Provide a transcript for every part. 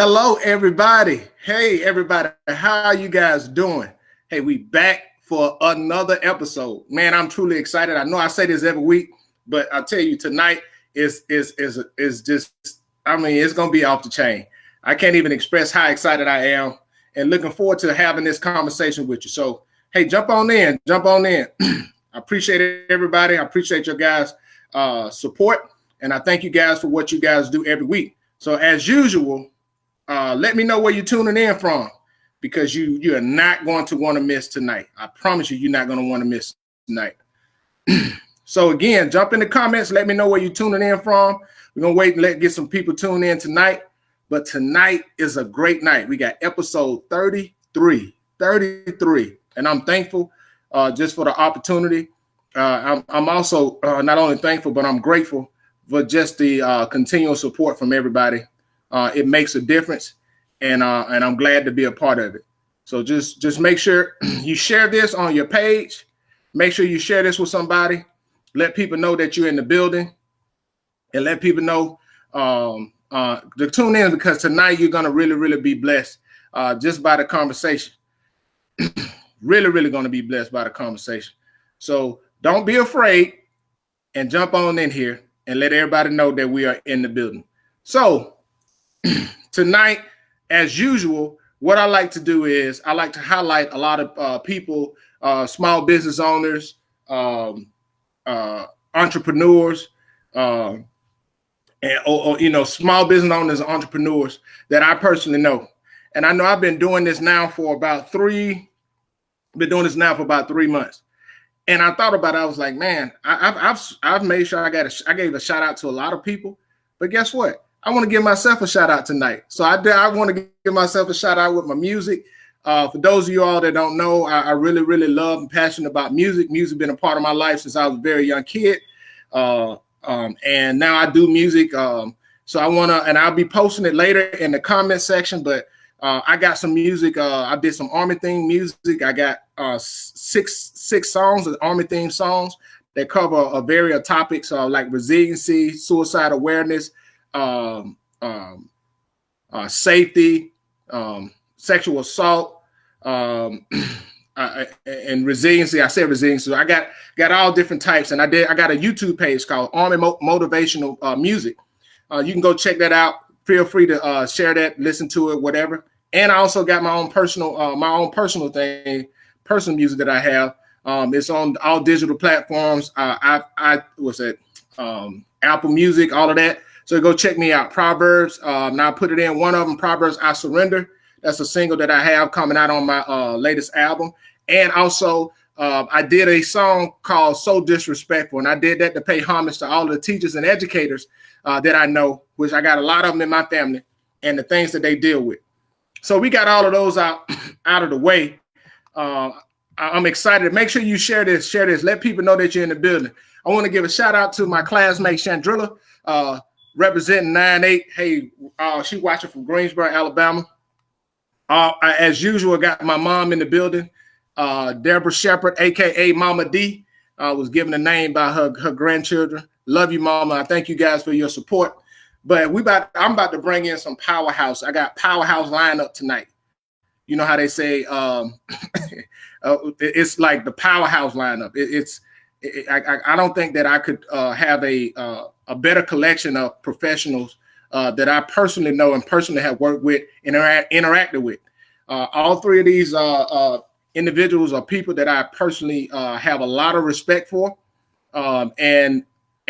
Hello, everybody. Hey, everybody. How are you guys doing? Hey, we back for another episode. Man, I'm truly excited. I know I say this every week, but I tell you, tonight is just, I mean, it's going to be off the chain. I can't even express how excited I am and looking forward to having this conversation with you. So, hey, jump on in. I appreciate everybody. I appreciate your guys' support, and I thank you guys for what you guys do every week. So, as usual, let me know where you're tuning in from, because you are not going to want to miss tonight. I promise you're not going to want to miss tonight. So again, jump in the comments. Let me know where you're tuning in from. We're going to wait and get some people tune in tonight. But tonight is a great night. We got episode 33. And I'm thankful just for the opportunity. I'm also not only thankful, but I'm grateful for just the continual support from everybody. It makes a difference, and I'm glad to be a part of it. So just make sure you share this on your page. Make sure you share this with somebody. Let people know that you're in the building, and let people know to tune in, because tonight you're gonna really be blessed just by the conversation. really going to be blessed by the conversation. So don't be afraid, and jump on in here and let everybody know that we are in the building. So tonight, as usual, what I like to do is I like to highlight a lot of people, small business owners, entrepreneurs, and small business owners and entrepreneurs that I personally know. And I know I've been doing this now for about 3 months. And I thought about it. I was like, man, I've made sure I gave a shout out to a lot of people. But guess what? I want to give myself a shout out tonight. So I want to give myself a shout out with my music. For those of you all that don't know, I really love and passionate about music. Music has been a part of my life since I was a very young kid. And now I do music. So I want to, and I'll be posting it later in the comment section, but I got some music. I did some Army theme music. I got six songs, Army theme songs that cover a variety of topics like resiliency, suicide awareness, safety, sexual assault, and resiliency. I said resiliency. So I got all different types, and I got a YouTube page called Army Motivational Music. You can go check that out. Feel free to share that, listen to it, whatever. And I also got my own personal music that I have. It's on all digital platforms. Apple Music, all of that. So go check me out. Proverbs. Now I put it in one of them. Proverbs I Surrender. That's a single that I have coming out on my latest album. And also I did a song called So Disrespectful. And I did that to pay homage to all the teachers and educators that I know, which I got a lot of them in my family, and the things that they deal with. So we got all of those out of the way. I'm excited. Make sure you share this. Let people know that you're in the building. I want to give a shout out to my classmate, Chandrilla, representing 9-8. Hey, she watching from Greensboro, Alabama. As usual, got my mom in the building. Deborah Shepherd, a.k.a. Mama D, was given a name by her grandchildren. Love you, Mama. I thank you guys for your support. But I'm about to bring in some powerhouse. I got powerhouse lineup tonight. You know how they say it's like the powerhouse lineup. I don't think that I could have a better collection of professionals that I personally know and personally have worked with and interacted with. All three of these individuals are people that I personally have a lot of respect for.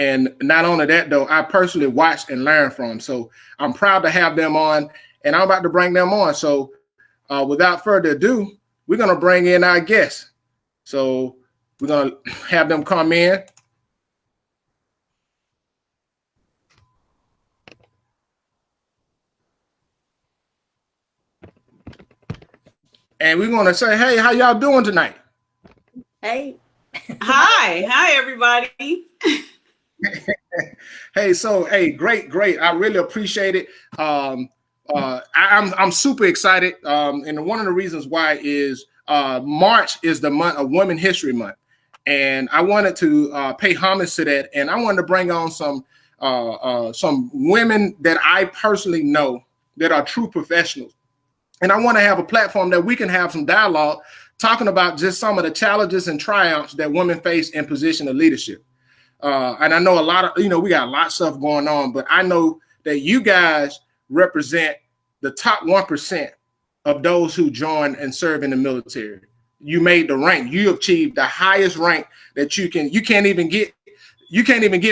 And not only that, though, I personally watched and learned from. So I'm proud to have them on, and I'm about to bring them on. So without further ado, we're going to bring in our guests. So we're going to have them come in. And we're going to say, hey, how y'all doing tonight? Hey. Hi, everybody. Hey, so hey, great. I really appreciate it. I'm super excited. And one of the reasons why is March is the month of Women's History Month. And I wanted to pay homage to that. And I wanted to bring on some women that I personally know that are true professionals. And I want to have a platform that we can have some dialogue talking about just some of the challenges and triumphs that women face in position of leadership. And I know a lot of, we got a lot of stuff going on, but I know that you guys represent the top 1% of those who join and serve in the military. You made the rank. You achieved the highest rank that you can't even get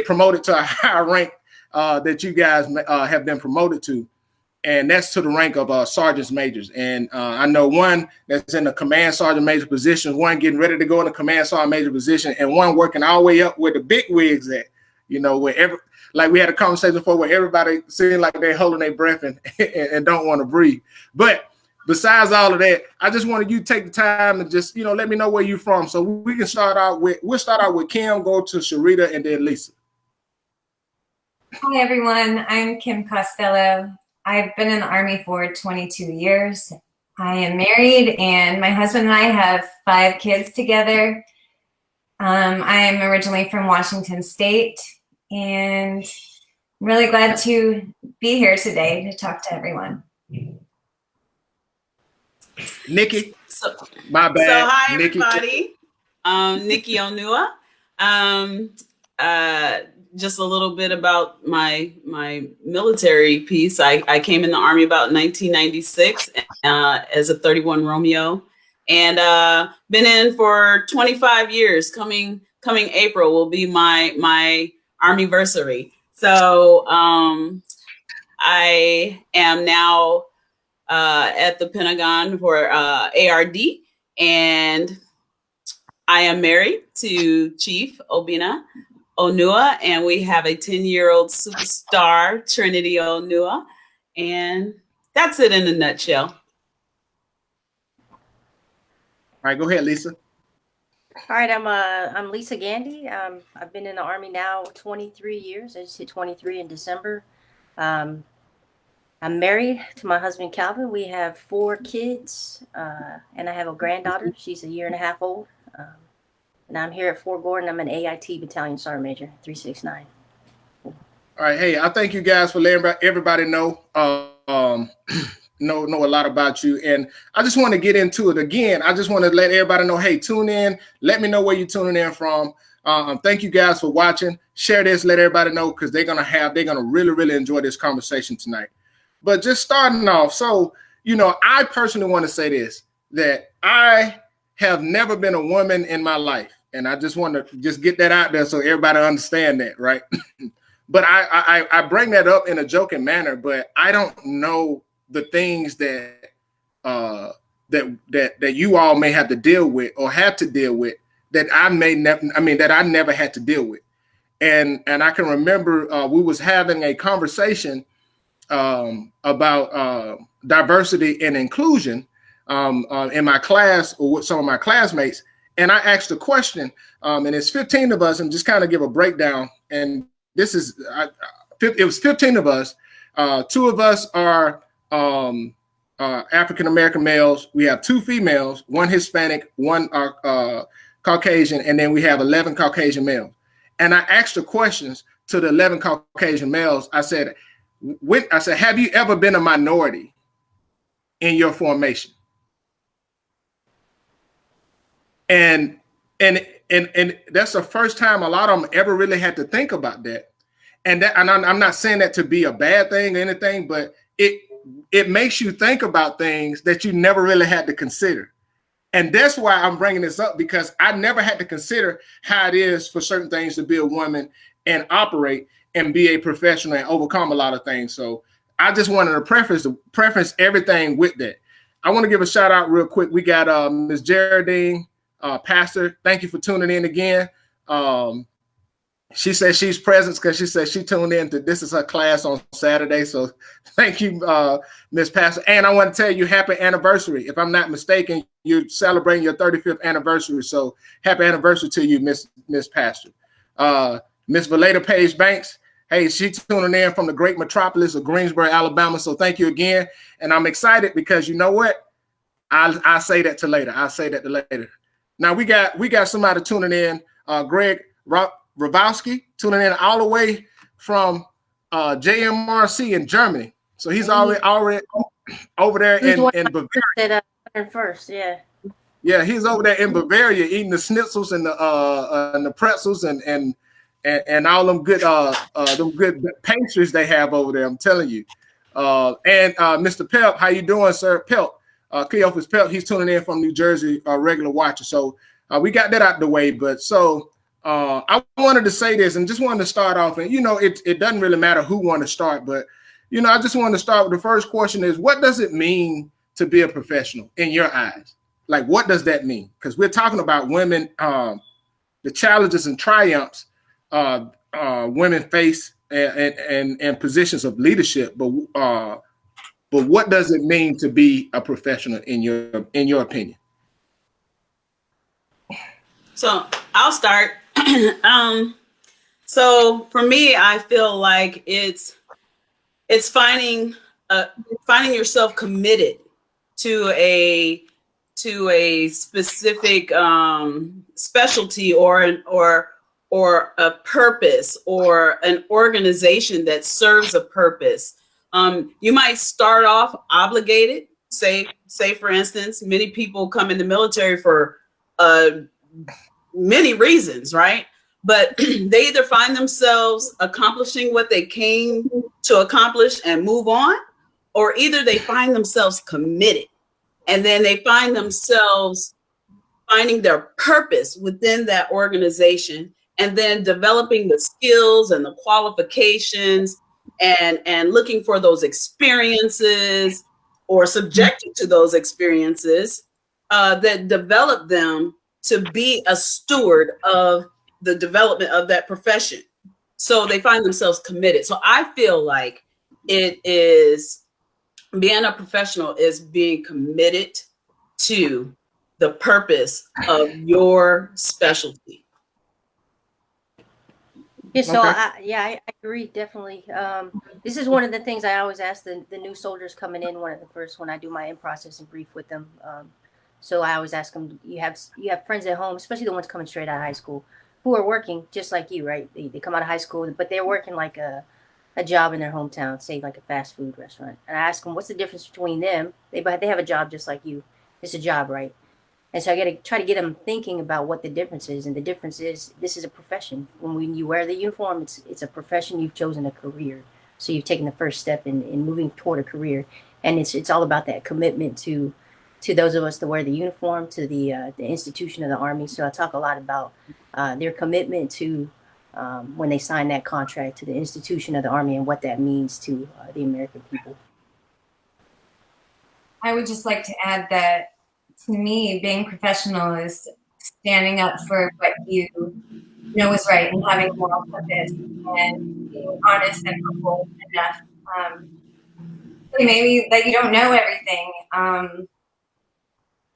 promoted to a higher rank that you guys have been promoted to. And that's to the rank of sergeants majors. And I know one that's in the command sergeant major position, one getting ready to go in the command sergeant major position, and one working all the way up where the big wigs at, like we had a conversation before where everybody seems like they're holding their breath and don't want to breathe. But besides all of that, I just wanted you to take the time and just, let me know where you're from. So we'll start out with Kim, go to Sharita, and then Lisa. Hi, everyone. I'm Kim Costello. I've been in the Army for 22 years. I am married, and my husband and I have 5 kids together. I am originally from Washington State, and I'm really glad to be here today to talk to everyone. Nikki, my bad. So hi, Nikki. everybody. Nikki Onua. Just a little bit about my military piece. I came in the Army about 1996 as a 31 Romeo, and been in for 25 years. Coming April will be my Armyversary. So I am now at the Pentagon for ARD, and I am married to Chief Obina Onua, and we have a 10-year-old superstar, Trinity Onua, and that's it in a nutshell. All right, go ahead, Lisa. All right, I'm Lisa Gandy. I've been in the Army now 23 years. I just hit 23 in December. I'm married to my husband, Calvin. We have 4 kids, and I have a granddaughter. She's a 1.5 years old. And I'm here at Fort Gordon. I'm an AIT Battalion Sergeant Major, 369. All right, hey, I thank you guys for letting everybody know a lot about you, and I just want to get into it again. I just want to let everybody know, hey, tune in. Let me know where you're tuning in from. Thank you guys for watching. Share this, let everybody know, because they're gonna really, really enjoy this conversation tonight. But just starting off, so I personally want to say this, that I have never been a woman in my life. And I just want to just get that out there so everybody understand that, right? But I bring that up in a joking manner, but I don't know the things that you all may have to deal with or have to deal with that I never had to deal with. And I can remember we was having a conversation about diversity and inclusion in my class or with some of my classmates. And I asked a question, and it's 15 of us, and just kind of give a breakdown. And this is, it was 15 of us. 2 of us are African-American males. We have 2 females, 1 Hispanic, 1 Caucasian, and then we have 11 Caucasian males. And I asked the questions to the 11 Caucasian males. I said, have you ever been a minority in your formation? And that's the first time a lot of them ever really had to think about that. And I'm not saying that to be a bad thing or anything, but it makes you think about things that you never really had to consider. And that's why I'm bringing this up, because I never had to consider how it is for certain things to be a woman and operate and be a professional and overcome a lot of things. So I just wanted to preface everything with that. I want to give a shout out real quick. We got Ms. Geraldine. Pastor, thank you for tuning in again. She says she's present because she says she tuned in to, this is her class on Saturday. So thank you, Miss Pastor. And I want to tell you happy anniversary. If I'm not mistaken, you're celebrating your 35th anniversary. So happy anniversary to you, Miss Pastor. Miss Valeda Page Banks. Hey, she's tuning in from the great metropolis of Greensboro, Alabama. So thank you again. And I'm excited because you know what? I'll say that to later. I'll say that to later. Now we got somebody tuning in, Greg Ravowski, tuning in all the way from JMRC in Germany. So he's already over there in Bavaria. That first, yeah. Yeah, he's over there in Bavaria eating the schnitzels and the pretzels and all them good pastries they have over there. I'm telling you. And Mr. Pelt, how you doing, sir? Pelt, Cleophas Pelt, he's tuning in from New Jersey, regular watcher. So we got that out the way. But so I wanted to say this and just wanted to start off. And it doesn't really matter who want to start, but I just wanted to start with the first question is, what does it mean to be a professional in your eyes? Like, what does that mean? Because we're talking about women, the challenges and triumphs women face and positions of leadership. But what does it mean to be a professional in your opinion? So I'll start. So for me, I feel like it's finding yourself committed to a specific specialty or a purpose or an organization that serves a purpose. You might start off obligated. Say for instance, many people come in the military for many reasons, right? But they either find themselves accomplishing what they came to accomplish and move on, or either they find themselves committed. And then they find themselves finding their purpose within that organization and then developing the skills and the qualifications and looking for those experiences or subjected to those experiences that develop them to be a steward of the development of that profession. So they find themselves committed. So I feel like being a professional is being committed to the purpose of your specialty. Yeah, so okay. I agree, definitely. This is one of the things I always ask the new soldiers coming in, one of the first when I do my in-process and brief with them. So I always ask them, you have friends at home, especially the ones coming straight out of high school, who are working just like you, right? They come out of high school, but they're working like a job in their hometown, say like a fast food restaurant. And I ask them, what's the difference between them? They have a job just like you. It's a job, right? And so I got to try to get them thinking about what the difference is. And the difference is this is a profession. When you wear the uniform, it's a profession. You've chosen a career. So you've taken the first step in moving toward a career. And it's all about that commitment to those of us that wear the uniform, to the institution of the Army. So I talk a lot about their commitment to when they sign that contract to the institution of the Army and what that means to the American people. I would just like to add that to me, being professional is standing up for what you know is right and having moral purpose and being honest and humble enough. Maybe that you don't know everything,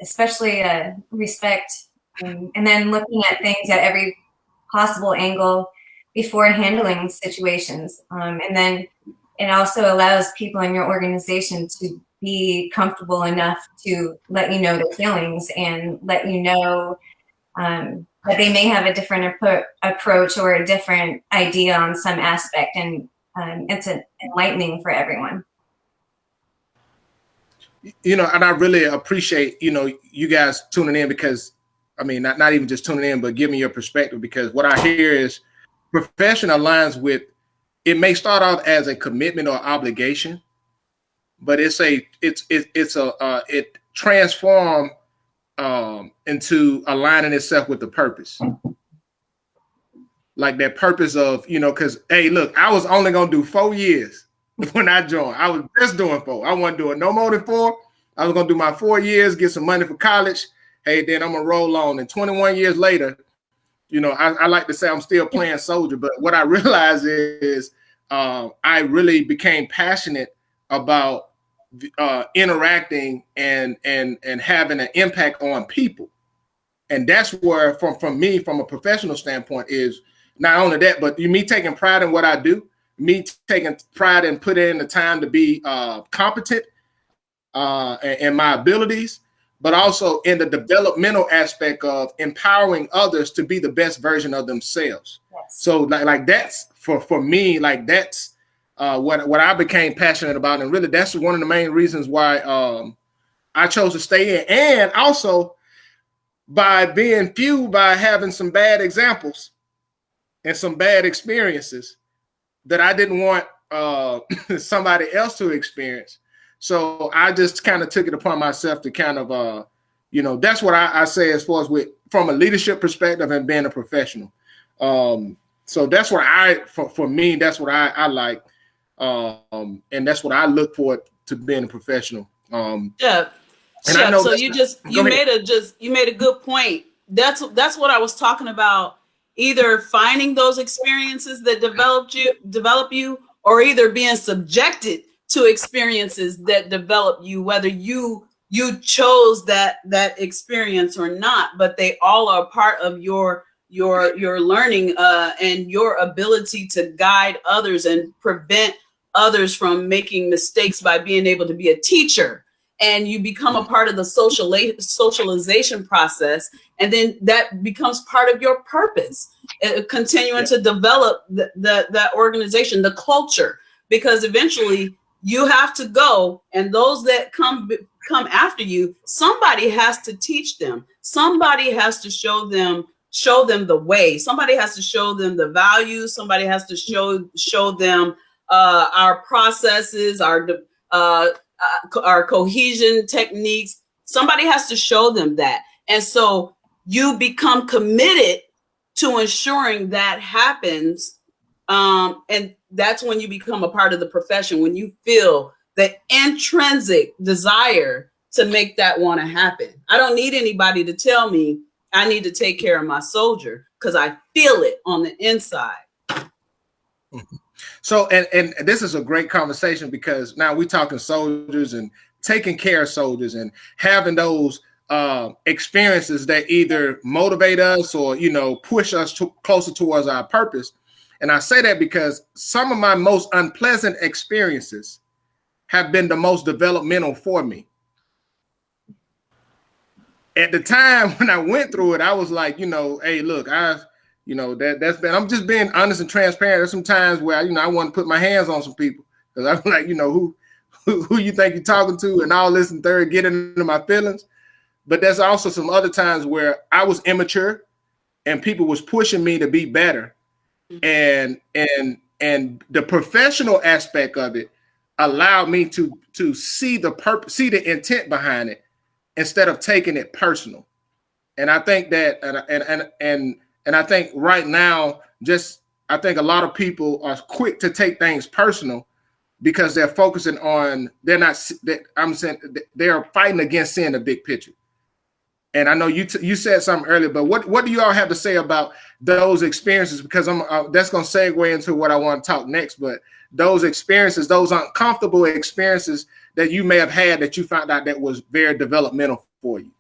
especially respect, and then looking at things at every possible angle before handling situations. And then it also allows people in your organization to be comfortable enough to let you know their feelings and let you know that they may have a different approach or a different idea on some aspect. And it's enlightening for everyone. And I really appreciate, you guys tuning in because, I mean, not even just tuning in, but giving your perspective, because what I hear is profession aligns with, it may start off as a commitment or obligation, but it transforms into aligning itself with the purpose. Like that purpose of, because, hey, look, I was only going to do 4 years when I joined. I was just doing 4. I wasn't doing no more than 4. I was going to do my 4 years, get some money for college. Hey, then I'm going to roll on. And 21 years later, I like to say I'm still playing soldier, but what I realized is I really became passionate about interacting and having an impact on people. And that's where from me, from a professional standpoint, is not only that, but me taking pride in what I do, me taking pride in putting in the time to be competent in my abilities, but also in the developmental aspect of empowering others to be the best version of themselves. Yes. So like that's for me, like that's what I became passionate about, and really that's one of the main reasons why I chose to stay in, and also by being fueled by having some bad examples and some bad experiences that I didn't want somebody else to experience. So I just kind of took it upon myself to kind of, that's what I say as far as from a leadership perspective and being a professional. So that's what for me, that's what I like. And that's what I look for to being a professional. Yeah. And I know so you made a good point. That's what I was talking about. Either finding those experiences that develop you, or either being subjected to experiences that develop you, whether you chose that experience or not, but they all are part of your learning and your ability to guide others and prevent others from making mistakes by being able to be a teacher. And you become a part of the socialization process, and then that becomes part of your purpose, continuing to develop that organization, the culture, because eventually you have to go, and those that come after you, somebody has to teach them, somebody has to show them the way, somebody has to show them the values, somebody has to show them our processes, our cohesion techniques. Somebody has to show them that. And so you become committed to ensuring that happens. And that's when you become a part of the profession, when you feel the intrinsic desire to make that want to happen. I don't need anybody to tell me I need to take care of my soldier, because I feel it on the inside. So, and this is a great conversation, because now we're talking soldiers and taking care of soldiers and having those experiences that either motivate us or, push us closer towards our purpose. And I say that because some of my most unpleasant experiences have been the most developmental for me. At the time when I went through it, I was like, hey, look, that's been, I'm just being honest and transparent. There's some times where, I want to put my hands on some people, because I'm like, who you think you're talking to and all this and third, get into my feelings. But there's also some other times where I was immature and people was pushing me to be better. And the professional aspect of it allowed me to see the purpose, see the intent behind it, instead of taking it personal. And I think that, and I think right now, I think a lot of people are quick to take things personal because they're focusing on, they're fighting against seeing the big picture. And I know you said something earlier, but what do you all have to say about those experiences? Because that's going to segue into what I want to talk next. But those experiences, those uncomfortable experiences that you may have had that you found out that was very developmental for you.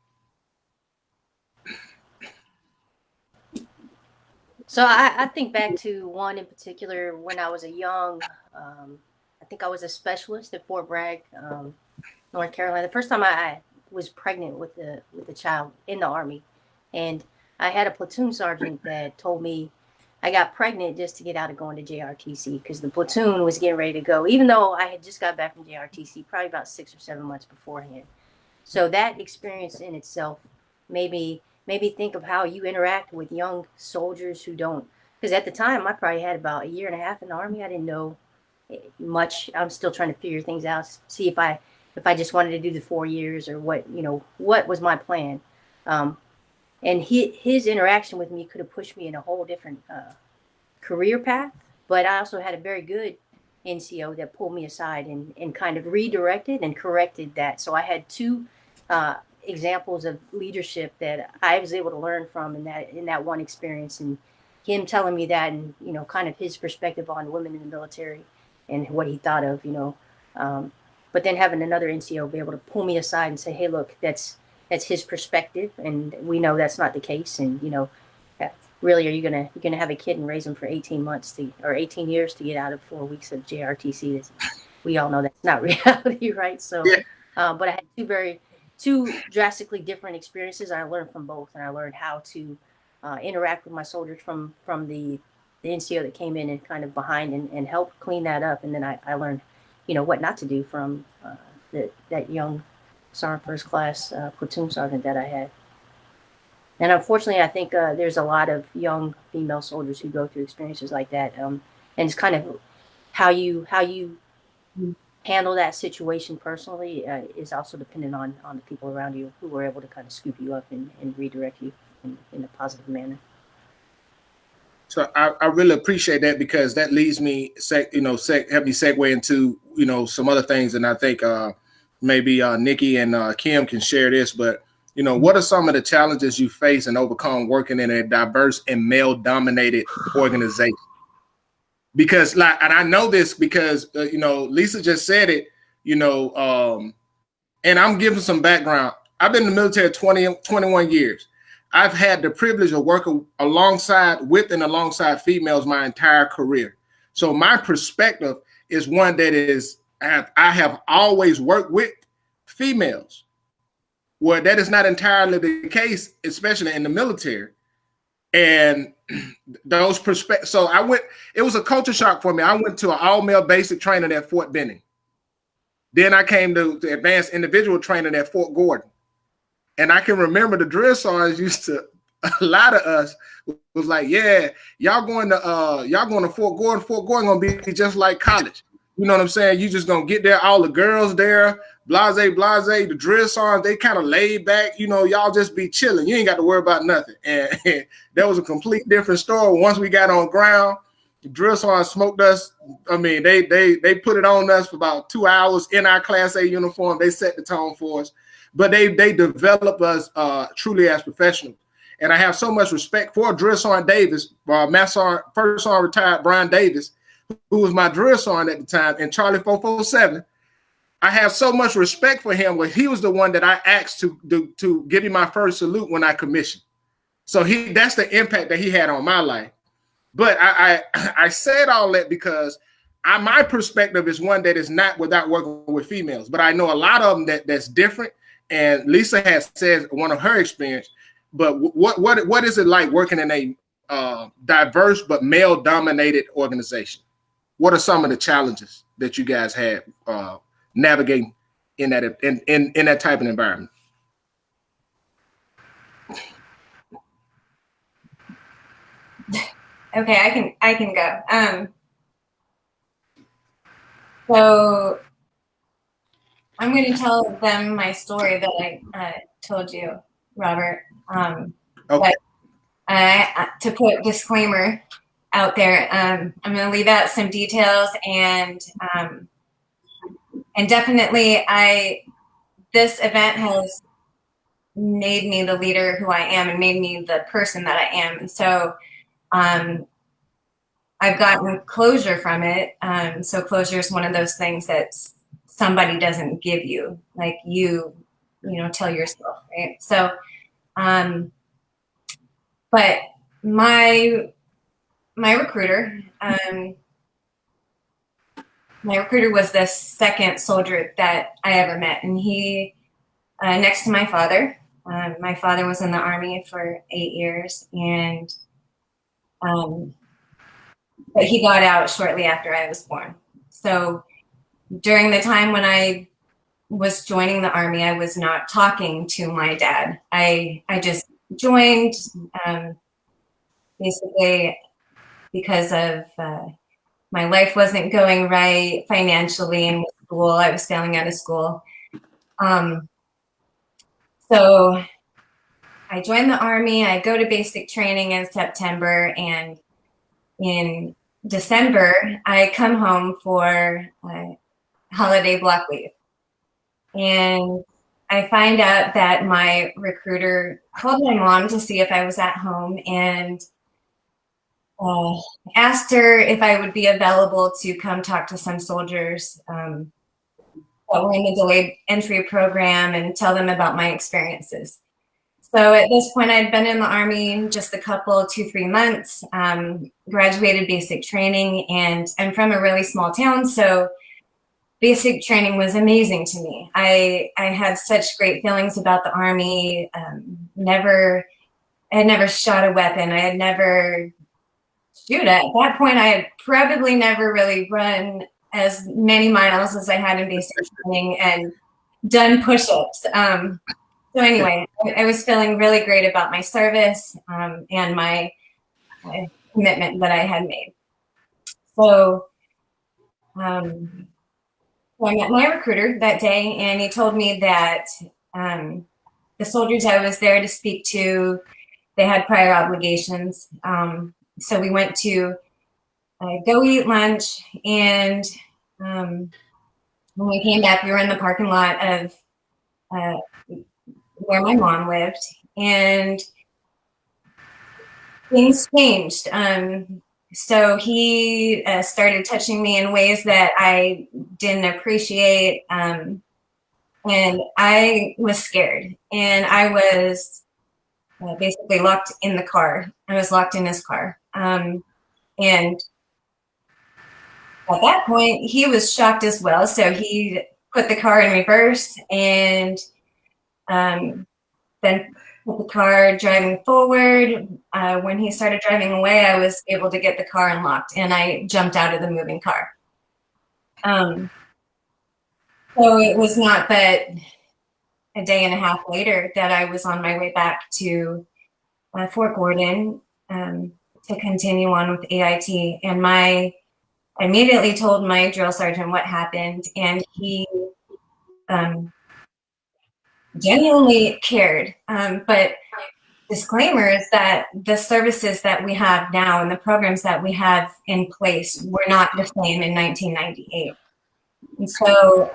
So I think back to one in particular when I was a young, I think I was a specialist at Fort Bragg, North Carolina. The first time I was pregnant with a child in the Army, and I had a platoon sergeant that told me I got pregnant just to get out of going to JRTC, because the platoon was getting ready to go, even though I had just got back from JRTC probably about 6 or 7 months beforehand. So that experience in itself made me think of how you interact with young soldiers who don't, because at the time I probably had about 1.5 years in the Army. I didn't know much. I'm still trying to figure things out, see if I just wanted to do the 4 years or what was my plan. And his interaction with me could have pushed me in a whole different career path. But I also had a very good NCO that pulled me aside and kind of redirected and corrected that. So I had two examples of leadership that I was able to learn from in that one experience, and him telling me that, and kind of his perspective on women in the military and what he thought of, but then having another NCO be able to pull me aside and say, hey, look, that's his perspective, and we know that's not the case. And really, are you gonna have a kid and raise him for 18 years to get out of 4 weeks of JRTC? We all know that's not reality, right? So but I had two drastically different experiences. I learned from both, and I learned how to interact with my soldiers from the NCO that came in and kind of behind and helped clean that up. And then I learned, what not to do from that young Sergeant First Class platoon sergeant that I had. And unfortunately, I think there's a lot of young female soldiers who go through experiences like that. And it's kind of how you handle that situation personally is also dependent on the people around you who were able to kind of scoop you up and redirect you in a positive manner. So I really appreciate that, because that leads me, help me segue into, some other things. And I think maybe Nikki and Kim can share this, but, what are some of the challenges you face and overcome working in a diverse and male dominated organization? Because and I know this because, Lisa just said it, and I'm giving some background. I've been in the military 21 years. I've had the privilege of working alongside females my entire career. So my perspective is one that is, I have always worked with females, where that is not entirely the case, especially in the military. And those perspectives. So it was a culture shock for me. I went to an all-male basic training at Fort Benning. Then I came to advanced individual training at Fort Gordon. And I can remember the drill sergeants used to, a lot of us was like, yeah, y'all going to Fort Gordon. Fort Gordon gonna be just like college. You know what I'm saying? You just gonna get there, all the girls there, blase. The drill sergeants, they kind of laid back. Y'all just be chilling. You ain't got to worry about nothing. And that was a complete different story. Once we got on ground, the drill sergeants smoked us. I mean, they put it on us for about 2 hours in our Class A uniform. They set the tone for us. But they develop us truly as professionals. And I have so much respect for Drill Sergeant Davis, First Sergeant retired Brian Davis, who was my drill sergeant at the time, and Charlie 447. I have so much respect for him. He was the one that I asked to give him my first salute when I commissioned. So that's the impact that he had on my life. But I said all that because my perspective is one that is not without working with females. But I know a lot of them that's different. And Lisa has said one of her experience, but what is it like working in a diverse but male-dominated organization? What are some of the challenges that you guys had navigating in that type of environment? Okay, I can go. So I'm going to tell them my story that I told you, Robert. Okay. But to put disclaimer out there, I'm going to leave out some details, and definitely this event has made me the leader who I am and made me the person that I am. And so I've gotten closure from it. So closure is one of those things that somebody doesn't give you, like you tell yourself, right? So, but my recruiter was the second soldier that I ever met, and he, next to my father was in the Army for 8 years, and but he got out shortly after I was born. So during the time when I was joining the Army, I was not talking to my dad. I just joined basically because of my life wasn't going right financially in school. I was failing out of school. So I joined the Army. I go to basic training in September, and in December, I come home for holiday block leave. And I find out that my recruiter called my mom to see if I was at home, and asked her if I would be available to come talk to some soldiers that were in the delayed entry program and tell them about my experiences. So at this point, I'd been in the Army just a couple, 2-3 months, graduated basic training, and I'm from a really small town, so basic training was amazing to me. I had such great feelings about the Army. I had never shot a weapon. I had never shoot, at that point, I had probably never really run as many miles as I had in basic training and done push-ups. So anyway, I was feeling really great about my service and my commitment that I had made. So I met my recruiter that day, and he told me that the soldiers I was there to speak to, they had prior obligations. So we went to go eat lunch, and when we came back, we were in the parking lot of where my mom lived, and things changed. So he started touching me in ways that I didn't appreciate, and I was scared, and I was basically locked in the car. I was locked in his car. And at that point, he was shocked as well. So he put the car in reverse and then put the car driving forward. When he started driving away, I was able to get the car unlocked, and I jumped out of the moving car. So it was not but a day and a half later that I was on my way back to Fort Gordon to continue on with AIT. And I immediately told my drill sergeant what happened, and he genuinely cared. But disclaimer is that the services that we have now and the programs that we have in place were not the same in 1998. And so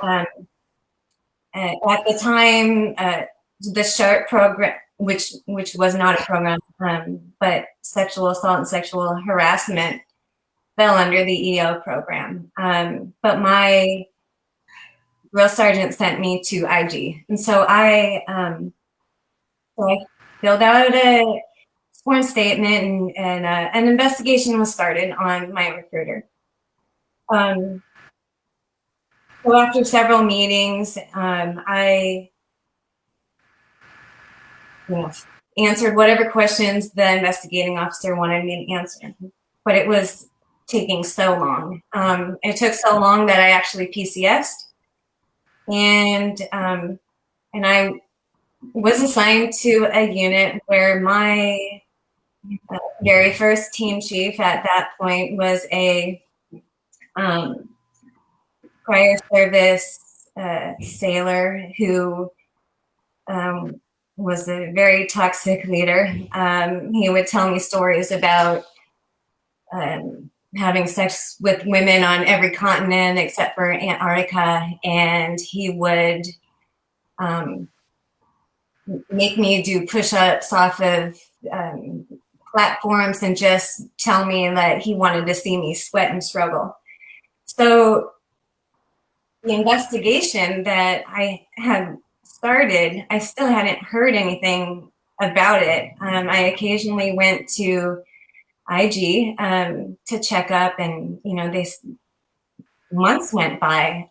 at the time, the SHARP program, which was not a program, but sexual assault and sexual harassment fell under the EO program. But my drill sergeant sent me to IG. And so I filled out a sworn statement, and an investigation was started on my recruiter. So after several meetings, I answered whatever questions the investigating officer wanted me to answer, but it was taking so long. It took so long that I actually PCS'd, and I was assigned to a unit where my very first team chief at that point was a prior service sailor who was a very toxic leader. He would tell me stories about having sex with women on every continent except for Antarctica, and he would make me do push-ups off of platforms and just tell me that he wanted to see me sweat and struggle. So the investigation that I had started, I still hadn't heard anything about it. I occasionally went to IG to check up, and months went by.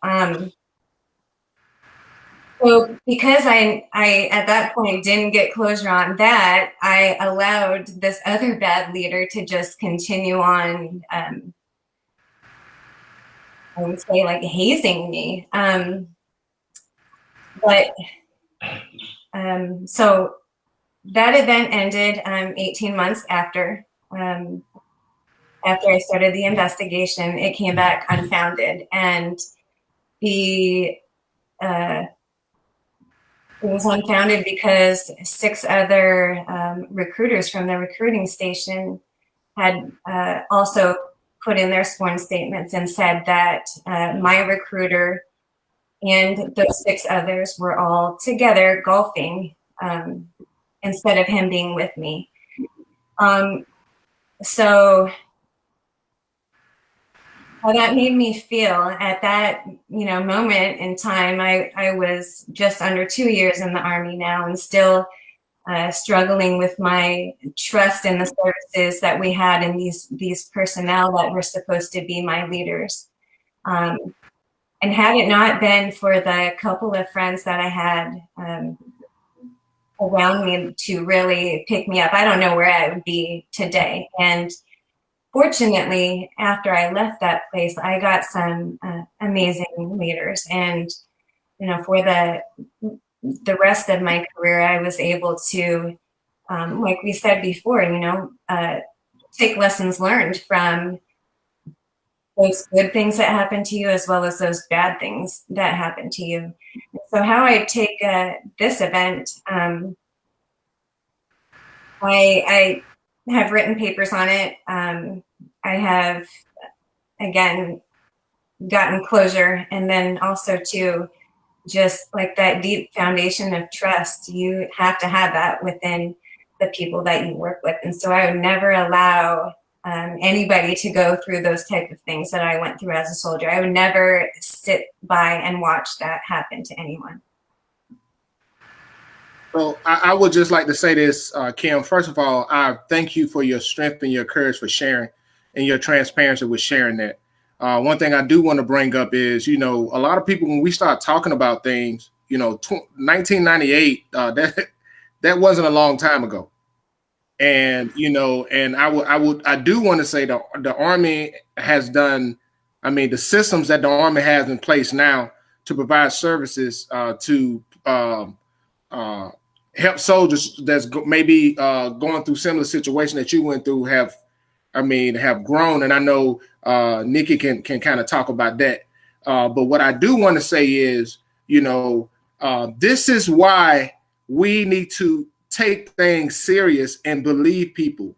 So because I at that point didn't get closure on that, I allowed this other bad leader to just continue on, I would say, like, hazing me. So that event ended 18 months after I started the investigation. It came back unfounded, and it was unfounded because 6 other recruiters from the recruiting station had also put in their sworn statements and said that my recruiter and those 6 others were all together golfing instead of him being with me. So how that made me feel at that moment in time, I was just under 2 years in the Army now, and still struggling with my trust in the services that we had in these personnel that were supposed to be my leaders. And had it not been for the couple of friends that I had around me to really pick me up, I don't know where I would be today. And fortunately, after I left that place, I got some amazing leaders, and for the rest of my career, I was able to, like we said before, take lessons learned from those good things that happen to you as well as those bad things that happen to you. So how I take this event, I have written papers on it. I have, again, gotten closure, and then also too, just like that deep foundation of trust, you have to have that within the people that you work with. And so I would never allow anybody to go through those type of things that I went through as a soldier. I would never sit by and watch that happen to anyone. So I would just like to say this, Kim. First of all, I thank you for your strength and your courage for sharing and your transparency with sharing that. One thing I do want to bring up is, a lot of people, when we start talking about things, 1998, that wasn't a long time ago. And, and I do want to say the Army has done, the systems that the Army has in place now to provide services to help soldiers that's maybe going through similar situation that you went through have grown. And I know Nikki can kind of talk about that. But what I do want to say is, this is why we need to take things serious and believe people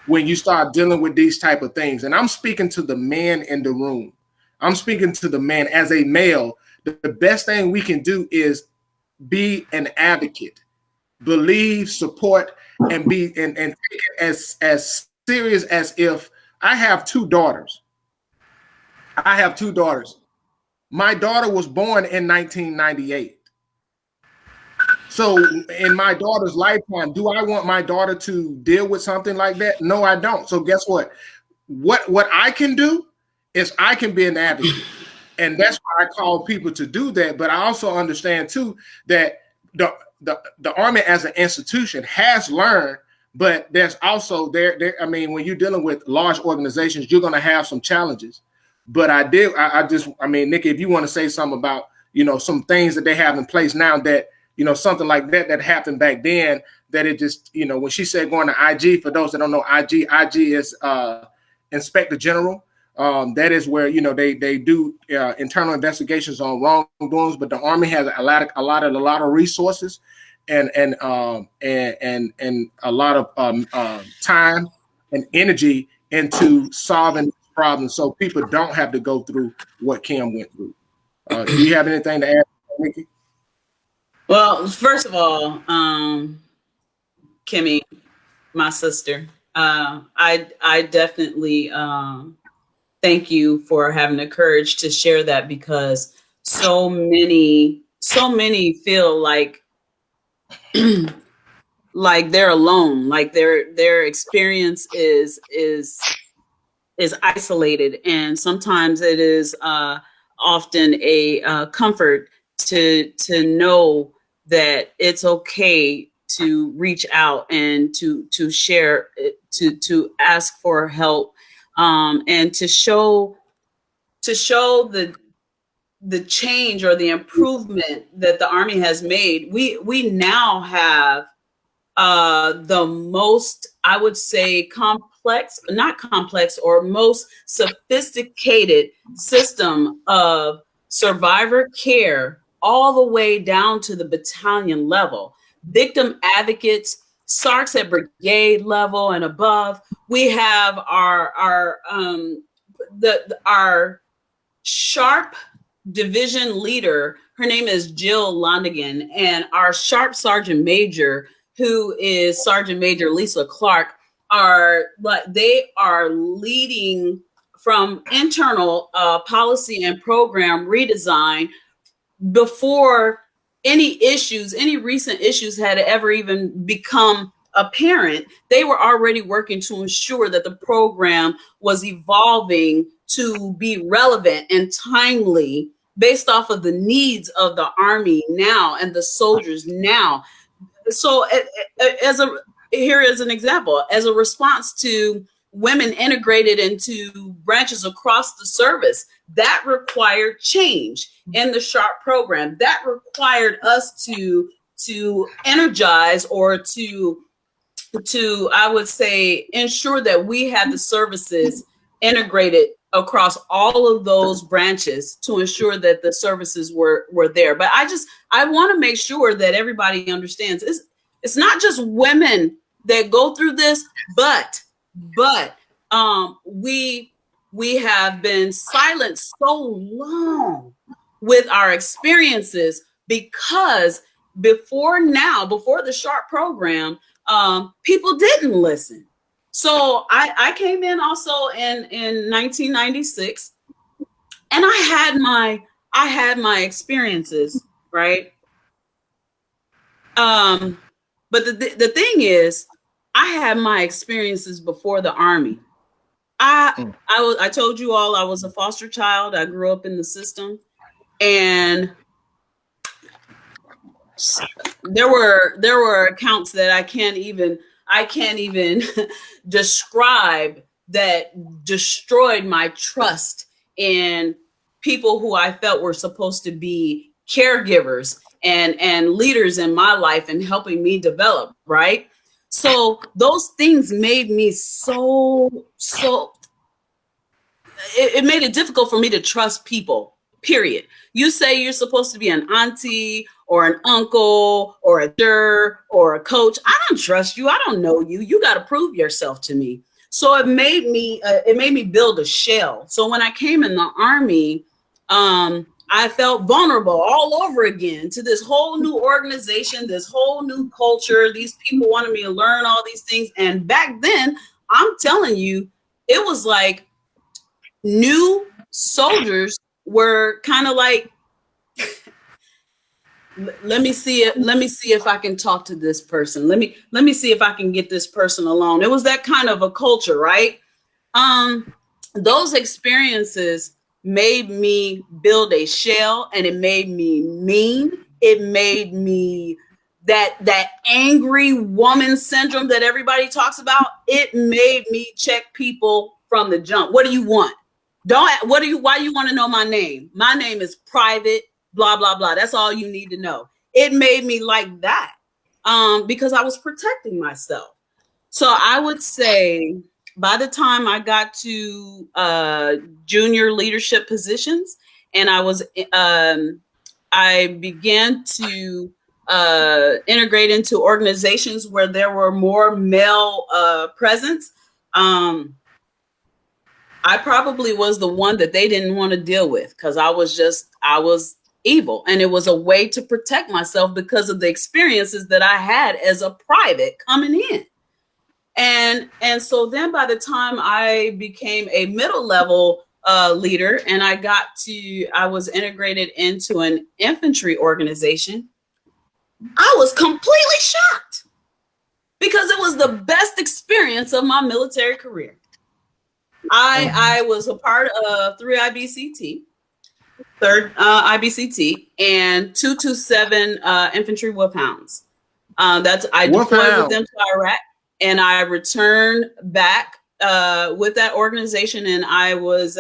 when you start dealing with these type of things. And I'm speaking to the man in the room. I'm speaking to the man as a male. The best thing we can do is be an advocate, believe, support, and be and take it as serious as if I have two daughters. My daughter was born in 1998. So in my daughter's lifetime, do I want my daughter to deal with something like that? No, I don't. So guess what? What I can do is I can be an advocate. And that's why I call people to do that. But I also understand too that the Army as an institution has learned, but there's also when you're dealing with large organizations, you're going to have some challenges. But Nikki, if you want to say something about, some things that they have in place now that, something like that happened back then, that it just, when she said going to IG, for those that don't know, IG is Inspector General. That is where, they do internal investigations on wrongdoings, but the Army has a lot of resources and a lot of time and energy into solving problems, so people don't have to go through what Kim went through. Do you have anything to add, Nikki? Well, first of all, Kimmy, my sister, I definitely thank you for having the courage to share that, because so many feel like they're alone, like their experience is isolated, and sometimes it is often a comfort to know that it's okay to reach out and to share, to ask for help, and to show the change or the improvement that the Army has made. We now have the most, I would say, not complex, or most sophisticated system of survivor care, all the way down to the battalion level. Victim advocates, SARCs at brigade level and above. We have our SHARP division leader. Her name is Jill Londigan, and our SHARP Sergeant Major, who is Sergeant Major Lisa Clark, they are leading from internal policy and program redesign before any recent issues had ever even become apparent. They were already working to ensure that the program was evolving to be relevant and timely based off of the needs of the Army now and the soldiers now. So here is an example. As a response to women integrated into branches across the service. That required change in the SHARP program. That required us to energize or to I would say ensure that we had the services integrated across all of those branches to ensure that the services were there. But I want to make sure that everybody understands it's not just women that go through this, but we have been silent so long with our experiences because before the SHARP program, people didn't listen. So I came in also in 1996, and I had my experiences, right? But the thing is, I had my experiences before the Army. I told you all I was a foster child. I grew up in the system, and there were accounts that I can't even describe that destroyed my trust in people who I felt were supposed to be caregivers and leaders in my life and helping me develop, right? So those things made me it made it difficult for me to trust people, period. You say you're supposed to be an auntie or an uncle or a juror or a coach. I don't trust you. I don't know you. You got to prove yourself to me. So it made me build a shell. So when I came in the Army, I felt vulnerable all over again to this whole new organization, this whole new culture. These people wanted me to learn all these things. And back then, I'm telling you, it was like new soldiers were kind of like, let me see if I can talk to this person. Let me see if I can get this person alone. It was that kind of a culture, right? Those experiences made me build a shell, and it made me mean. It made me that angry woman syndrome that everybody talks about. It made me check people from the jump. What do you want? Why do you want to know my name? My name is private, blah, blah, blah. That's all you need to know. It made me like that because I was protecting myself. So I would say by the time I got to junior leadership positions, and I began to integrate into organizations where there were more male presence. I probably was the one that they didn't want to deal with because I was evil. And it was a way to protect myself because of the experiences that I had as a private coming in. And so then by the time I became a middle level leader and I was integrated into an infantry organization, I was completely shocked because it was the best experience of my military career. I was a part of 3 IBCT, 3rd IBCT, and 227 Infantry Wolfhounds. I deployed with them to Iraq, and I returned back with that organization, and I was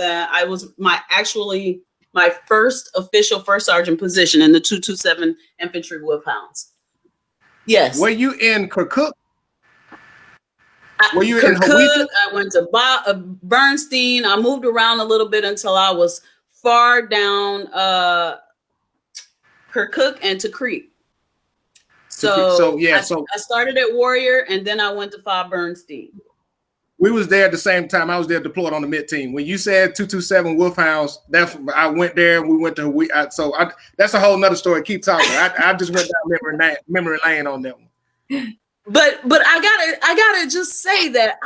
my first official first sergeant position in the 227 Infantry Wolfhounds. Yes. Were you in Kirkuk? Were you in Kirkuk? I went to Bernstein. I moved around a little bit until I was far down Kirkuk and Tikrit. So I started at Warrior, and then I went to 5 Bernstein. We was there at the same time. I was there deployed on the mid team. When you said 227 Wolfhounds, I went there. And we went to that's a whole nother story. Keep talking. I just went down memory lane on that one. But I gotta just say that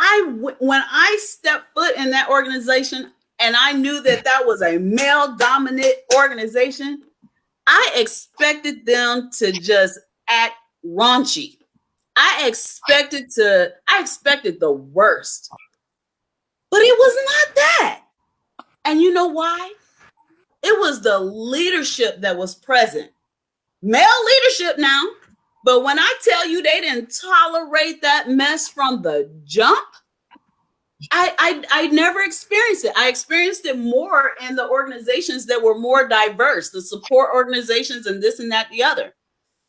when I stepped foot in that organization and I knew that was a male dominant organization, I expected them to just act raunchy. I expected the worst, but it was not that. And you know why? It was the leadership that was present. Male leadership now. But when I tell you they didn't tolerate that mess from the jump, I never experienced it. I experienced it more in the organizations that were more diverse, the support organizations and this and that, the other.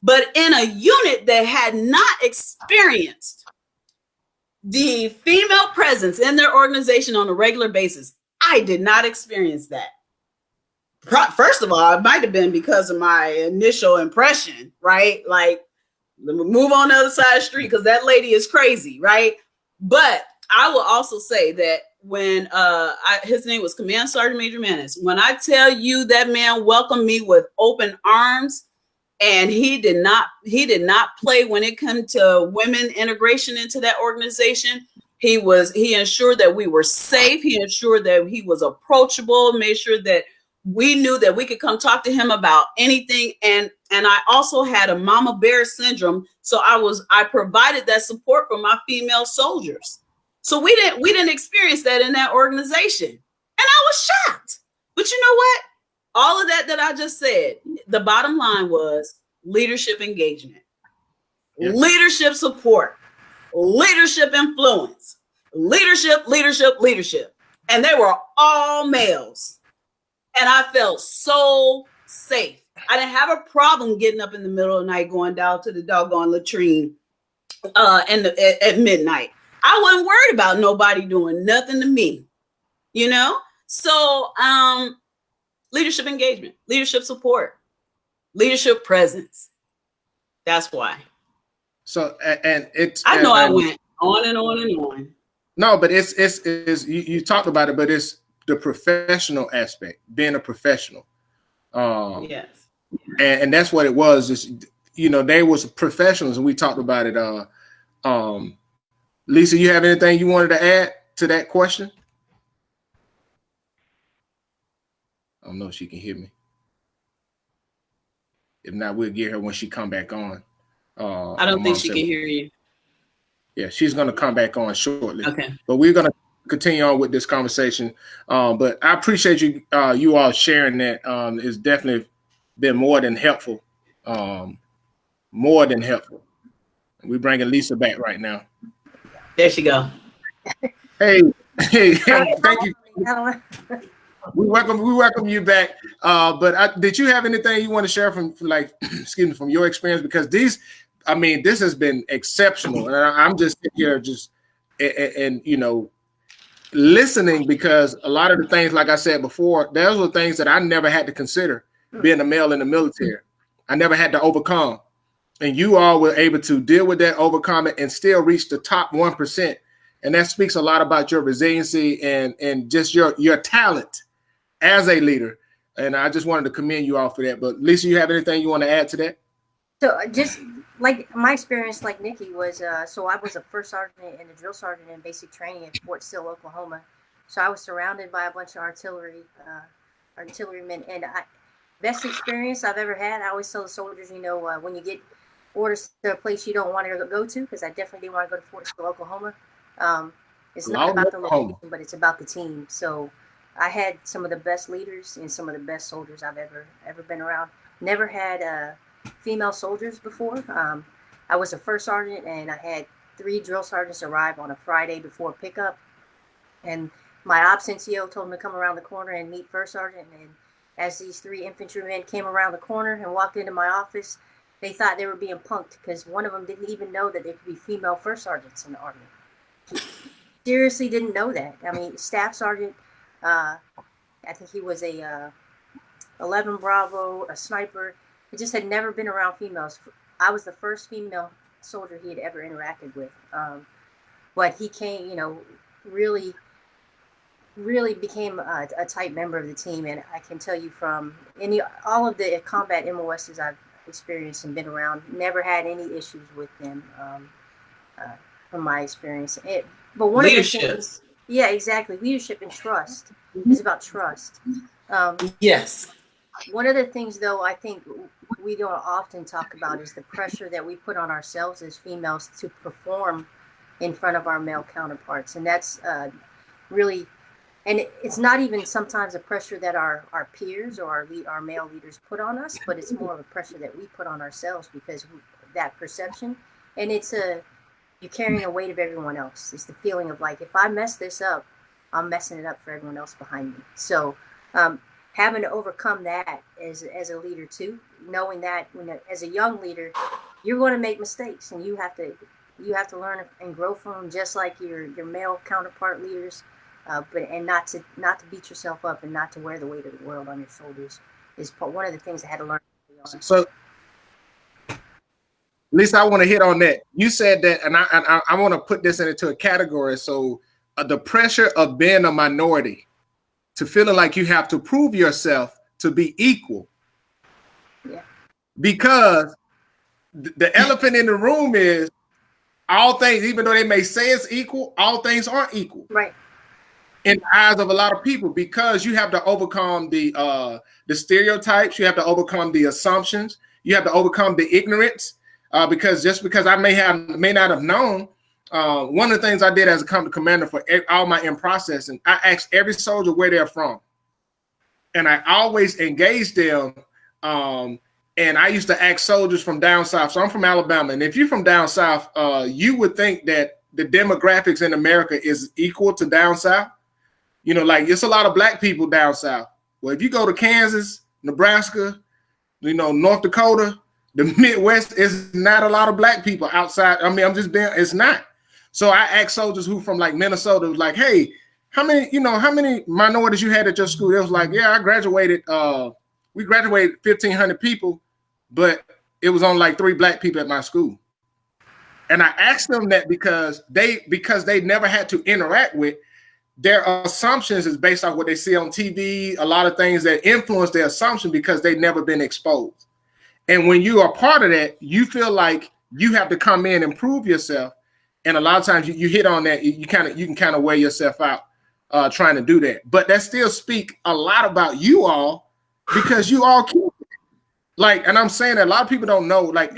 But in a unit that had not experienced the female presence in their organization on a regular basis, I did not experience that. First of all, it might have been because of my initial impression, right? Like, let me move on the other side of the street because that lady is crazy, right? But I will also say that when his name was Command Sergeant Major Manis, when I tell you that man welcomed me with open arms, and he did not play when it came to women integration into that organization. He ensured that we were safe. He ensured that he was approachable, made sure that we knew that we could come talk to him about anything. And I also had a mama bear syndrome. So I provided that support for my female soldiers. So we didn't experience that in that organization. And I was shocked. But you know what? All of that I just said, the bottom line was leadership engagement, leadership support, leadership influence, leadership. And they were all males. And I felt so safe. I didn't have a problem getting up in the middle of the night, going down to the doggone latrine at midnight. I wasn't worried about nobody doing nothing to me, you know? So leadership engagement, leadership support, leadership presence. That's why. So, and it's, I know I went on and on and on. No, but it's you talked about it, but it's the professional aspect, being a professional. Yes. And that's what it was. Is, you know, they was professionals, and we talked about it. Lisa, you have anything you wanted to add to that question? I don't know if she can hear me. If not, we'll get her when she come back on. I don't think she can hear you. Yeah, she's going to come back on shortly. Okay. But we're going to continue on with this conversation. But I appreciate you all sharing that. It's definitely been more than helpful. More than helpful. We're bringing Lisa back right now. There she go. Hey, thank you. We welcome you back. But did you have anything you want to share from from your experience? Because this has been exceptional, and I'm just here and you know, listening, because a lot of the things, like I said before, those were things that I never had to consider being a male in the military. I never had to overcome, and you all were able to deal with that, overcome it, and still reach the top 1%. And that speaks a lot about your resiliency and just your talent as a leader. And I just wanted to commend you all for that. But Lisa, you have anything you want to add to that? So just like my experience, like Nikki was, so I was a first sergeant and a drill sergeant in basic training at Fort Sill, Oklahoma. So I was surrounded by a bunch of artillerymen, and best experience I've ever had. I always tell the soldiers, you know, when you get orders to a place you don't want to go to, because I definitely didn't want to go to Fort Sill, Oklahoma. It's not about the location, but it's about the team. So I had some of the best leaders and some of the best soldiers I've ever been around. Never had female soldiers before. I was a first sergeant, and I had 3 drill sergeants arrive on a Friday before pickup. And my ops NCO told them to come around the corner and meet first sergeant. And as these 3 infantrymen came around the corner and walked into my office, they thought they were being punked, because one of them didn't even know that there could be female first sergeants in the Army. Seriously didn't know that. I mean, staff sergeant, I think he was a 11 Bravo, a sniper. He just had never been around females. I was the first female soldier he had ever interacted with. But he came, you know, really became a tight member of the team. And I can tell you from all of the combat MOSs I've experienced and been around, never had any issues with them from my experience. But one leadership. Of the things, yeah, exactly. Leadership and trust. It's about trust. Yes. One of the things, though, I think we don't often talk about is the pressure that we put on ourselves as females to perform in front of our male counterparts. And that's really, and it's not even sometimes a pressure that our peers or our male leaders put on us, but it's more of a pressure that we put on ourselves because that perception. And it's you're carrying the weight of everyone else. It's the feeling of like, if I mess this up, I'm messing it up for everyone else behind me. So having to overcome that as a leader too, knowing that as a young leader, you're going to make mistakes, and you have to learn and grow from them, just like your male counterpart leaders. But not to beat yourself up and not to wear the weight of the world on your shoulders is one of the things I had to learn. So, Lisa, I want to hit on that. You said that, and I want to put this into a category. So, the pressure of being a minority, to feeling like you have to prove yourself to be equal. Yeah. Because the elephant in the room is all things, even though they may say it's equal, all things aren't equal. Right. In the eyes of a lot of people, because you have to overcome the stereotypes, you have to overcome the assumptions, you have to overcome the ignorance. Because just because I may not have known, one of the things I did as a company commander for all my in processing, I asked every soldier where they're from, and I always engaged them. And I used to ask soldiers from down south. So I'm from Alabama, and if you're from down south, you would think that the demographics in America is equal to down south. You know, like it's a lot of black people down south. Well, if you go to Kansas, Nebraska, North Dakota, the Midwest, is not a lot of black people outside. I mean, it's not. So I asked soldiers who from like Minnesota, was like, hey, how many minorities you had at your school? It was like, yeah, I graduated. We graduated 1,500 people, but it was only like 3 black people at my school. And I asked them that because they never had to interact with. Their assumptions is based on what they see on TV, a lot of things that influence their assumption because they've never been exposed. And when you are part of that, you feel like you have to come in and prove yourself. And a lot of times you hit on that, you can kind of wear yourself out trying to do that. But that still speak a lot about you all, because you all keep it. Like, and I'm saying that a lot of people don't know, like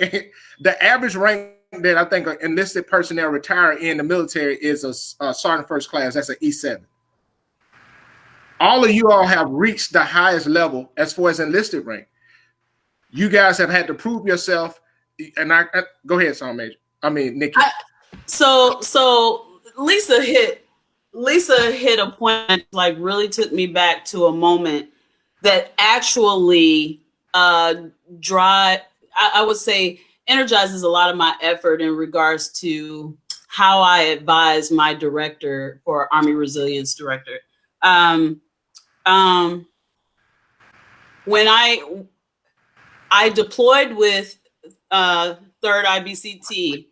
the average rank that I think enlisted personnel retire in the military is a sergeant first class. That's an E7. All of you all have reached the highest level as far as enlisted rank. You guys have had to prove yourself. And I go ahead, Sergeant Major. I mean, Nikki. So Lisa hit a point that like really took me back to a moment that actually I would say energizes a lot of my effort in regards to how I advise my director for Army Resilience Director. When I deployed with 3rd IBCT,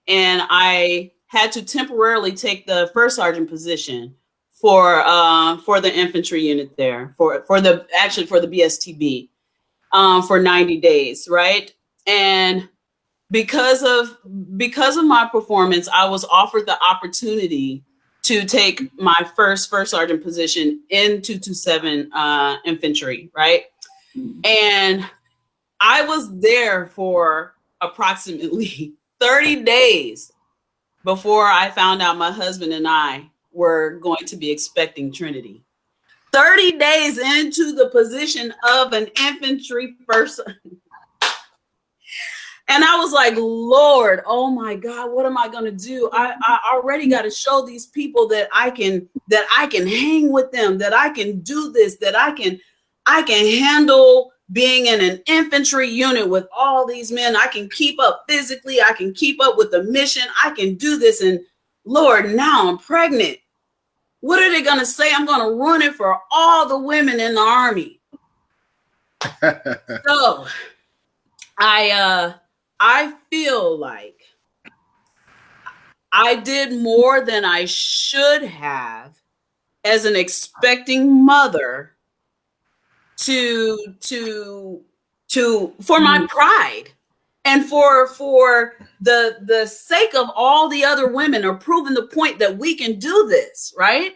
and I had to temporarily take the first sergeant position for the infantry unit there, for the BSTB for 90 days, right? And because of my performance, I was offered the opportunity to take my first sergeant position in 227 infantry, right? And I was there for approximately 30 days before I found out my husband and I were going to be expecting Trinity. 30 days into the position of an infantry first. And I was like, Lord, oh my God, what am I going to do? I already got to show these people that I can hang with them, that I can do this, that I can handle being in an infantry unit with all these men. I can keep up physically. I can keep up with the mission. I can do this. And Lord, now I'm pregnant. What are they going to say? I'm going to ruin it for all the women in the Army. So I feel like I did more than I should have as an expecting mother for my pride and for the sake of all the other women, are proving the point that we can do this, right?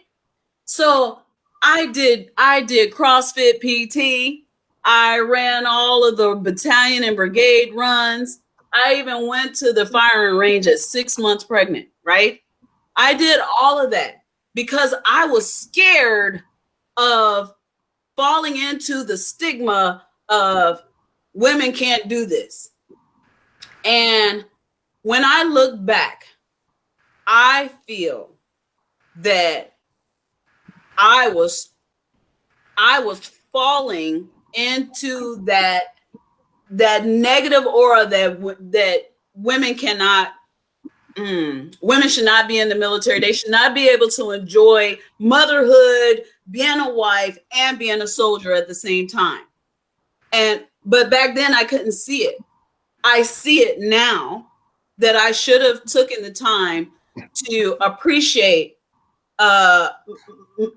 So I did CrossFit PT. I ran all of the battalion and brigade runs. I even went to the firing range at 6 months pregnant, right? I did all of that because I was scared of falling into the stigma of women can't do this. And when I look back I feel that I was falling into that negative aura that women cannot. Women should not be in the military. They should not be able to enjoy motherhood, being a wife, and being a soldier at the same time. But back then I couldn't see it. I see it now, that I should have taken the time to appreciate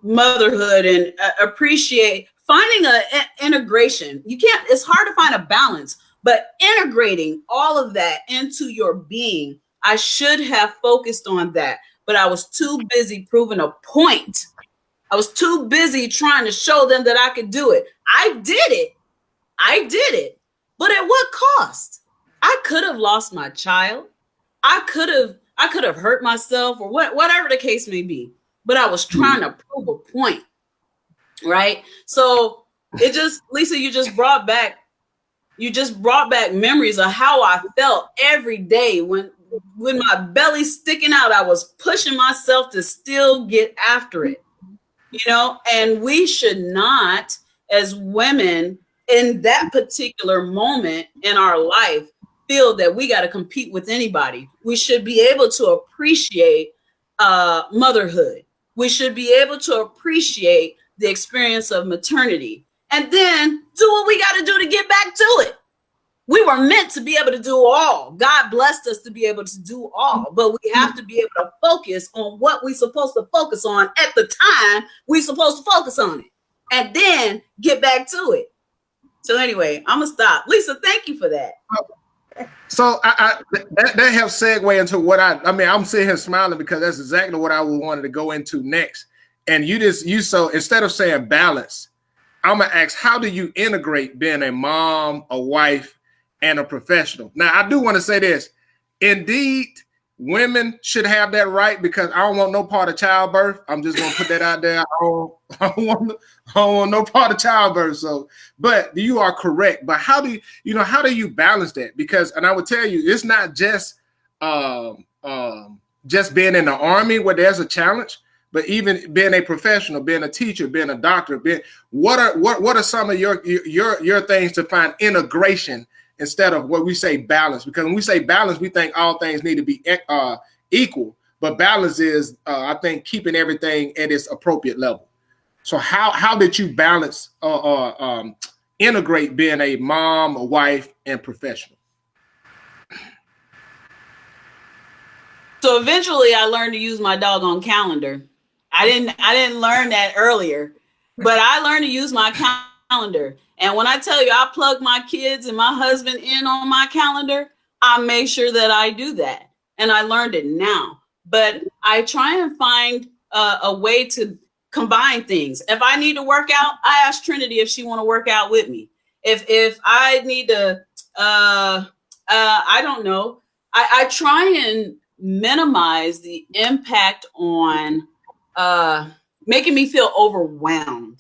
motherhood and appreciate finding an integration. It's hard to find a balance, but integrating all of that into your being, I should have focused on that, but I was too busy proving a point. I was too busy trying to show them that I could do it. I did it, but at what cost? I could have lost my child. I could have hurt myself, or whatever the case may be, but I was trying to prove a point, right? So Lisa, you just brought back memories of how I felt every day when my belly's sticking out. I was pushing myself to still get after it, and we should not, as women in that particular moment in our life, feel that we got to compete with anybody. We should be able to appreciate motherhood. We should be able to appreciate the experience of maternity, and then do what we got to do to get back to it. We were meant to be able to do all. God blessed us to be able to do all, but we have to be able to focus on what we're supposed to focus on at the time we're supposed to focus on it, and then get back to it. So anyway, I'm gonna stop. Lisa, thank you for that. So that helps segue into what I'm sitting here smiling because that's exactly what I wanted to go into next. And so instead of saying balance, I'm gonna ask, how do you integrate being a mom, a wife, and a professional? Now, I do want to say this. Indeed, women should have that right, because I don't want no part of childbirth. I'm just gonna put that out there. I don't want no part of childbirth. So, but you are correct. But how do you balance that? Because, and I would tell you, it's not just being in the Army where there's a challenge, but even being a professional, being a teacher, being a doctor, what are some of your things to find integration instead of what we say balance? Because when we say balance, we think all things need to be equal, but balance is, I think, keeping everything at its appropriate level. So how did you balance integrate being a mom, a wife, and professional? So eventually I learned to use my doggone calendar. I didn't learn that earlier, but I learned to use my calendar. And when I tell you I plug my kids and my husband in on my calendar, I make sure that I do that. And I learned it now. But I try and find a way to combine things. If I need to work out, I ask Trinity if she want to work out with me. If I need to, I don't know. I try and minimize the impact on making me feel overwhelmed.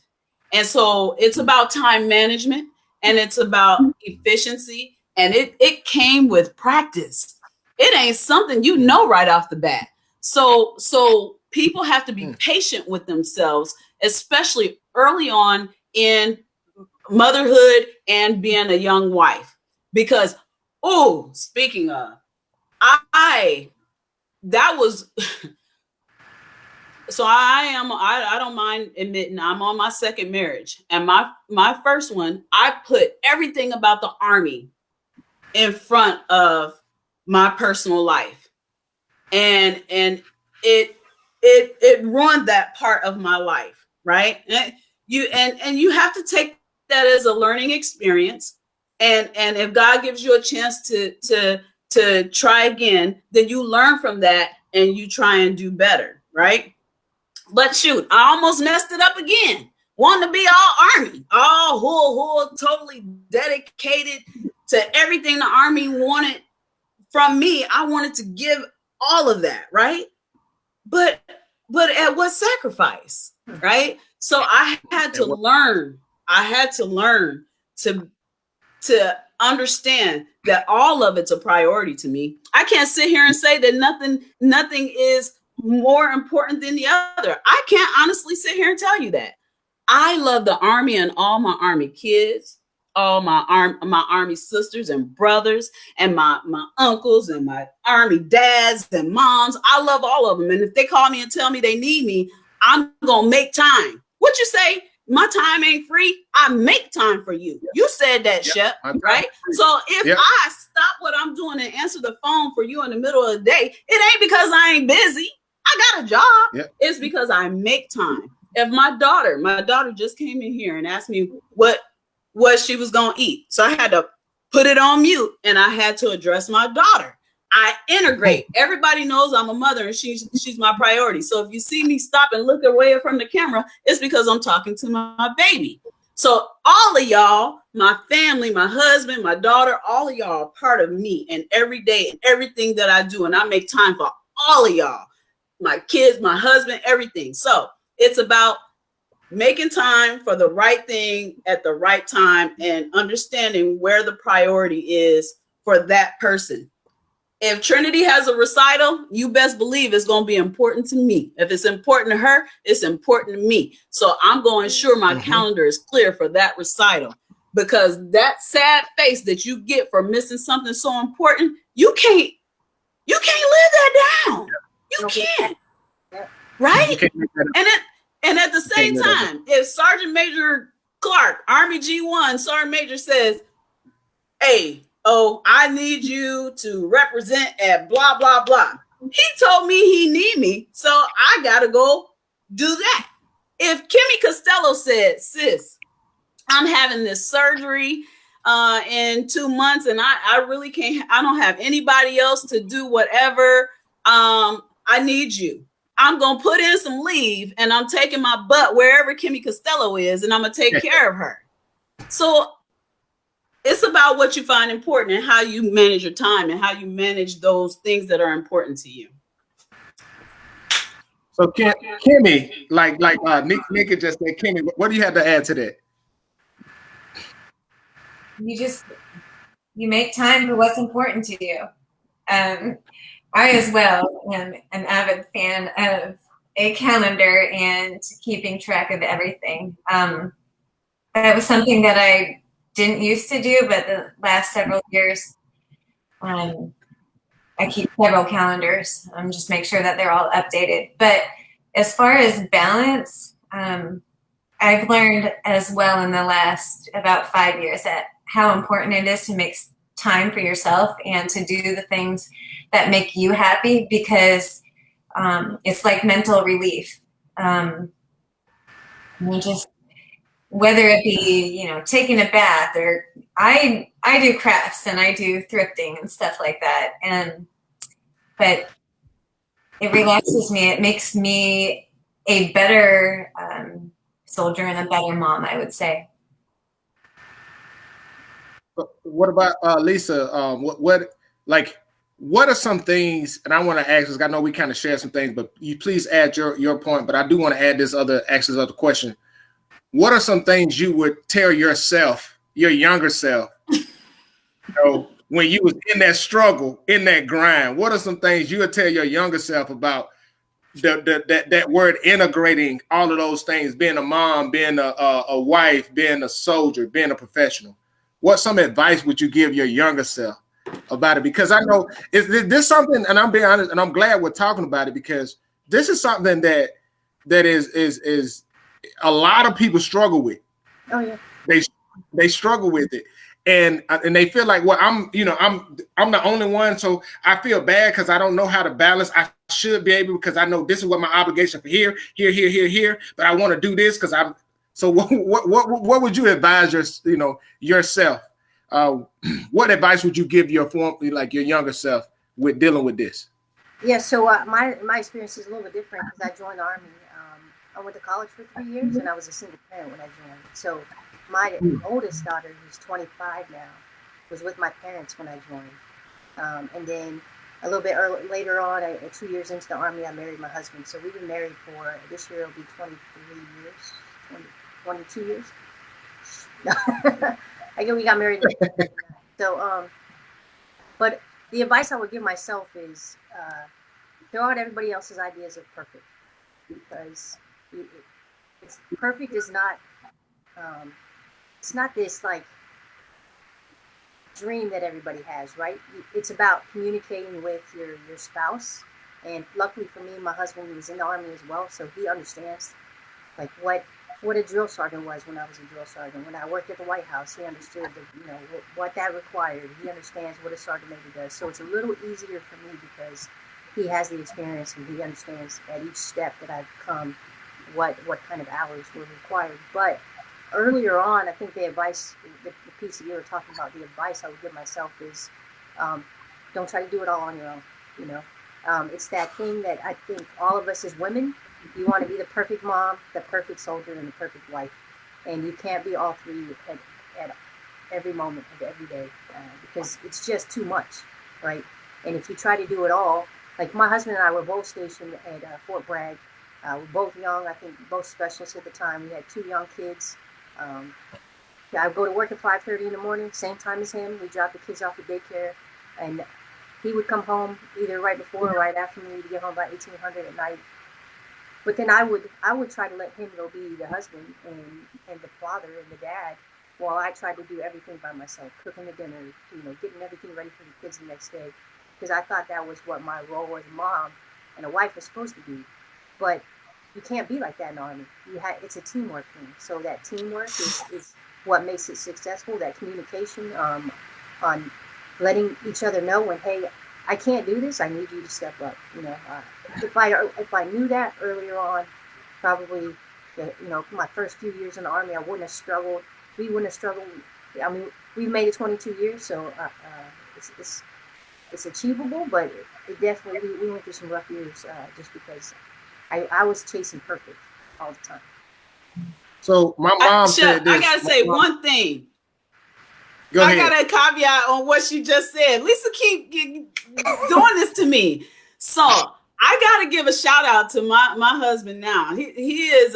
And so it's about time management, and it's about efficiency, and it came with practice. It ain't something you know right off the bat. So people have to be patient with themselves, especially early on in motherhood and being a young wife. Because, speaking of, that was so I don't mind admitting I'm on my second marriage, and my first one, I put everything about the Army in front of my personal life, and it ruined that part of my life, right? And you have to take that as a learning experience, and if God gives you a chance to try again, then you learn from that and you try and do better, right? But shoot, I almost messed it up again. Wanting to be all Army, all totally dedicated to everything the Army wanted from me. I wanted to give all of that, right? But at what sacrifice, right? So I had to learn. I had to learn to understand that all of it's a priority to me. I can't sit here and say that nothing is more important than the other. I can't honestly sit here and tell you that. I love the Army and all my Army kids, all my Army sisters and brothers, and my uncles and my Army dads and moms. I love all of them. And if they call me and tell me they need me, I'm going to make time. What you say? My time ain't free. I make time for you. You said that, Shep, right? So if I stop what I'm doing and answer the phone for you in the middle of the day, it ain't because I ain't busy. I got a job. It's because I make time. If my daughter just came in here and asked me what she was going to eat. So I had to put it on mute and I had to address my daughter. I integrate. Everybody knows I'm a mother and she's my priority. So if you see me stop and look away from the camera, it's because I'm talking to my baby. So all of y'all, my family, my husband, my daughter, all of y'all are part of me and every day and everything that I do. And I make time for all of y'all, my kids, my husband, everything. So it's about making time for the right thing at the right time and understanding where the priority is for that person. If Trinity has a recital, you best believe it's going to be important to me. If it's important to her, it's important to me. So I'm going to ensure my calendar is clear for that recital, because that sad face that you get for missing something so important, you can't live that down. You can't. Right? And at the same time, if Sergeant Major Clark, Army G1, Sergeant Major says, hey, I need you to represent at blah, blah, blah. He told me he need me, so I got to go do that. If Kimmy Costello said, sis, I'm having this surgery in 2 months and I really can't, I don't have anybody else to do whatever. I need you. I'm going to put in some leave and I'm taking my butt wherever Kimmy Costello is and I'm going to take care of her. So it's about what you find important and how you manage your time and how you manage those things that are important to you. So Kimmy, like Nika just said, Kimmy, what do you have to add to that? You make time for what's important to you. I as well am an avid fan of a calendar and keeping track of everything. That was something that I didn't used to do, but the last several years, I keep several calendars. Just make sure that they're all updated. But as far as balance, I've learned as well in the last about 5 years that how important it is to make time for yourself and to do the things that make you happy, because it's like mental relief. Whether it be, taking a bath, or I do crafts and I do thrifting and stuff like that. But it relaxes me. It makes me a better soldier and a better mom, I would say. What about Lisa? What are some things, and I want to ask, because I know we kind of share some things, but you please add your point, but I do want to add this other question. What are some things you would tell yourself, your younger self, when you was in that struggle, in that grind? What are some things you would tell your younger self about that word integrating all of those things, being a mom, being a wife, being a soldier, being a professional? What some advice would you give your younger self about it? Because I know this something, and I'm being honest, and I'm glad we're talking about it, because this is something that is a lot of people struggle with. Oh yeah, they struggle with it, and they feel like, well, I'm the only one, so I feel bad because I don't know how to balance. I should be able, because I know this is what my obligation for here, but I want to do this because I'm. So what would you advise yourself? What advice would you give your younger self with dealing with this? Yeah, so my experience is a little bit different because I joined the Army. I went to college for 3 years and I was a single parent when I joined. So my oldest daughter, who's 25 now, was with my parents when I joined. And then a little bit later on, 2 years into the Army, I married my husband. So we've been married for, this year it'll be 23 years, 22 years. I guess we got married. So, but the advice I would give myself is throw out everybody else's ideas of perfect, because it's perfect is not it's not this like dream that everybody has, right? It's about communicating with your spouse. And luckily for me, my husband was in the Army as well, so he understands like what a drill sergeant was when I was a drill sergeant. When I worked at the White House, he understood what that required. He understands what a sergeant major does. So it's a little easier for me because he has the experience and he understands at each step that I've come what kind of hours were required. But earlier on, I think the advice, the piece that you were talking about, the advice I would give myself is don't try to do it all on your own. It's that thing that I think all of us as women, you want to be the perfect mom, the perfect soldier, and the perfect wife. And you can't be all three at every moment of every day because it's just too much, right? And if you try to do it all, like my husband and I were both stationed at Fort Bragg. We're both young, I think both specialists at the time. We had 2 young kids. I would go to work at 5:30 in the morning, same time as him. We dropped the kids off at daycare, and he would come home either right before or right after me. We'd get home by 1800 at night. But then I would try to let him go be the husband and the father and the dad, while I tried to do everything by myself, cooking the dinner, getting everything ready for the kids the next day, because I thought that was what my role as a mom and a wife was supposed to be. But you can't be like that in the Army. It's a teamwork thing. So that teamwork is what makes it successful. That communication on letting each other know when, hey, I can't do this. I need you to step up. If I knew that earlier on, probably, my first few years in the Army, I wouldn't have struggled. We wouldn't have struggled. I mean, we've made it 22 years, so it's achievable. But it definitely we went through some rough years just because I was chasing perfect all the time. So my mom said this. I gotta say one thing. Go ahead. I got a caveat on what you just said. Lisa keep doing this to me. So I gotta give a shout out to my husband now. He is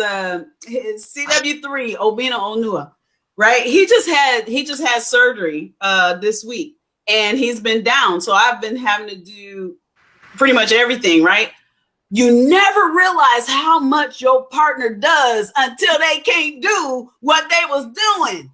his CW3 Obina Onua, right? He just had surgery this week, and he's been down. So I've been having to do pretty much everything, right? You never realize how much your partner does until they can't do what they was doing.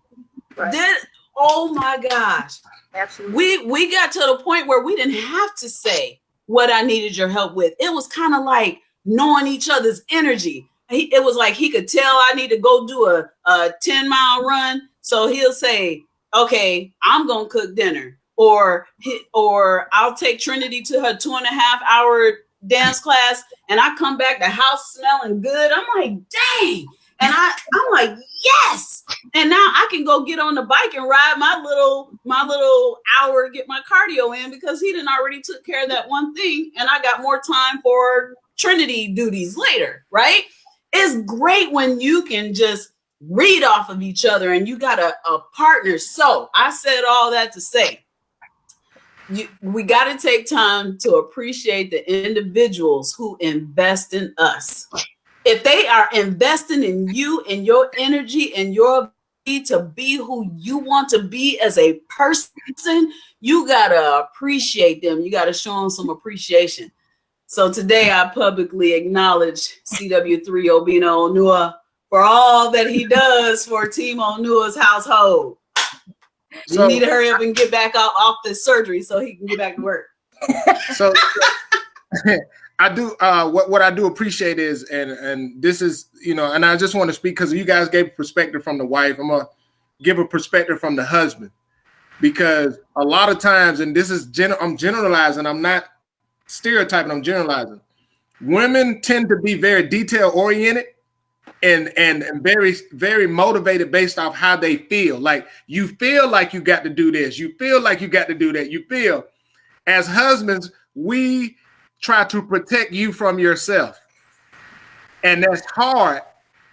Right. Oh my gosh. Absolutely. We got to the point where we didn't have to say what I needed your help with. It was kind of like knowing each other's energy. It was like he could tell I need to go do a 10-mile run. So he'll say, okay, I'm going to cook dinner. Or I'll take Trinity to her 2.5-hour dance class, and I come back, the house smelling good. I'm like, dang. And I'm like, yes. And now I can go get on the bike and ride my little hour, get my cardio in, because he done already took care of that one thing. And I got more time for Trinity duties later, right? It's great when you can just read off of each other and you got a partner. So I said all that to say, we got to take time to appreciate the individuals who invest in us. If they are investing in you and your energy and your ability to be who you want to be as a person, you got to appreciate them. You got to show them some appreciation. So today I publicly acknowledge CW3 Obina Onua for all that he does for Team Onua's household. So, you need to hurry up and get back off this surgery so he can get back to work. So I do what I do appreciate is, and this is, and I just want to speak because you guys gave a perspective from the wife. I'm gonna give a perspective from the husband, because a lot of times, and this is I'm generalizing, I'm not stereotyping, I'm generalizing. Women tend to be very detail oriented and very, very motivated based off how they feel. Like you feel like you got to do this, you feel like you got to do that. You feel, as husbands, we try to protect you from yourself. And that's hard,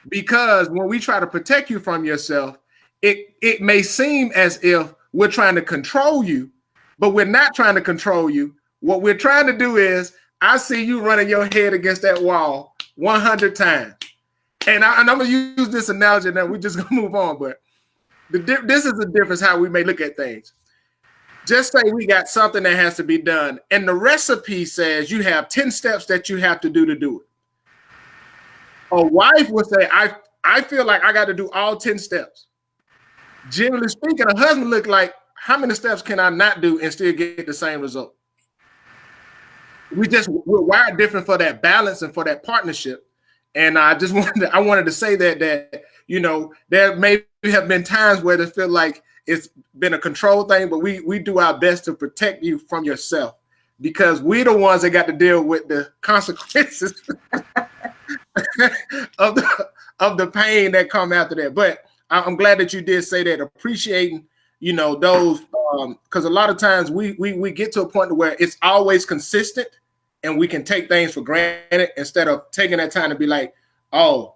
because when we try to protect you from yourself, it may seem as if we're trying to control you, but we're not trying to control you. What we're trying to do is, I see you running your head against that wall 100 times. And I'm going to use this analogy, and then we're just going to move on. But this is the difference how we may look at things. Just say we got something that has to be done, and the recipe says you have 10 steps that you have to do it. A wife would say, I feel like I got to do all 10 steps. Generally speaking, a husband look like, how many steps can I not do and still get the same result? We're wired different for that balance and for that partnership. And I wanted to say that you know, there may have been times where it feel like it's been a control thing, but we do our best to protect you from yourself, because we're the ones that got to deal with the consequences of the pain that come after that. But I'm glad that you did say that, appreciating, you know, those, because a lot of times we get to a point where it's always consistent and we can take things for granted instead of taking that time to be like, oh,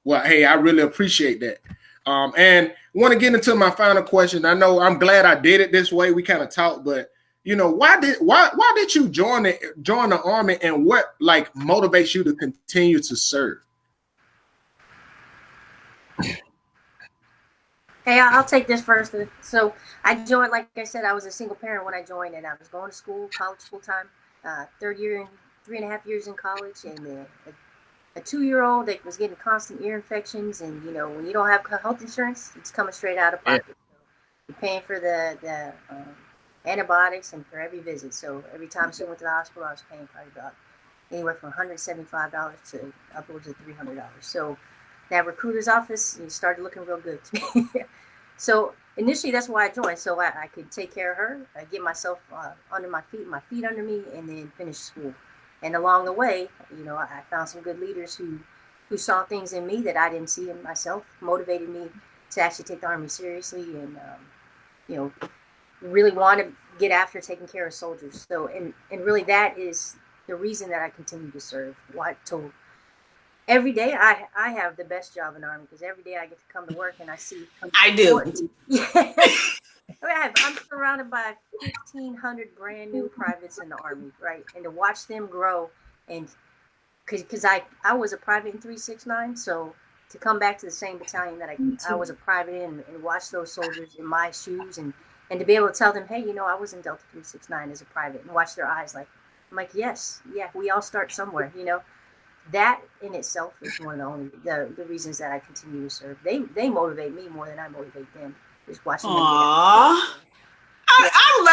well, hey, I really appreciate that. And want to get into my final question. I know I'm glad I did it this way. We kind of talked, but you know, why did you join the Army, and what like motivates you to continue to serve? Hey, I'll take this first. So I joined, like I said, I was a single parent when I joined, and I was going to school, college full time, third year and 3.5 years in college, and a 2-year-old that was getting constant ear infections. And, you know, when you don't have health insurance, it's coming straight out of pocket. Yeah. So you're paying for the antibiotics and for every visit. So every time she went to the hospital, I was paying probably about anywhere from $175 to upwards of $300. So that recruiter's office, it started looking real good to me. So initially, that's why I joined, so I could take care of her, get myself under my feet under me, and then finish school. And along the way, you know, I found some good leaders who saw things in me that I didn't see in myself, motivated me to actually take the Army seriously, and you know, really want to get after taking care of soldiers. So, and really, that is the reason that I continue to serve. Every day I have the best job in the Army, because every day I get to come to work and I see. I do. Yeah. I'm surrounded by 1,500 brand new privates in the Army, right? And to watch them grow, and because I was a private in 369, so to come back to the same battalion that I was a private in, and watch those soldiers in my shoes, and to be able to tell them, hey, you know, I was in Delta 369 as a private, and watch their eyes like, I'm like, yes, yeah, we all start somewhere, you know. That in itself is one of the reasons that I continue to serve. They motivate me more than I motivate them. Just watching them. I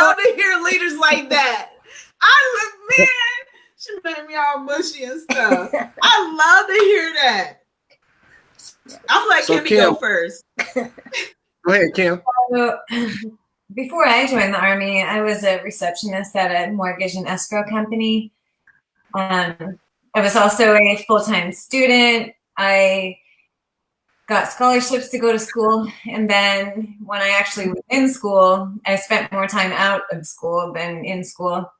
love to hear leaders like that. Man, she made me all mushy and stuff. I love to hear that. I'm like, so Kim, go first. Go ahead, Kim. So, before I joined the Army, I was a receptionist at a mortgage and escrow company. I was also a full-time student. I got scholarships to go to school. And then when I actually was in school, I spent more time out of school than in school.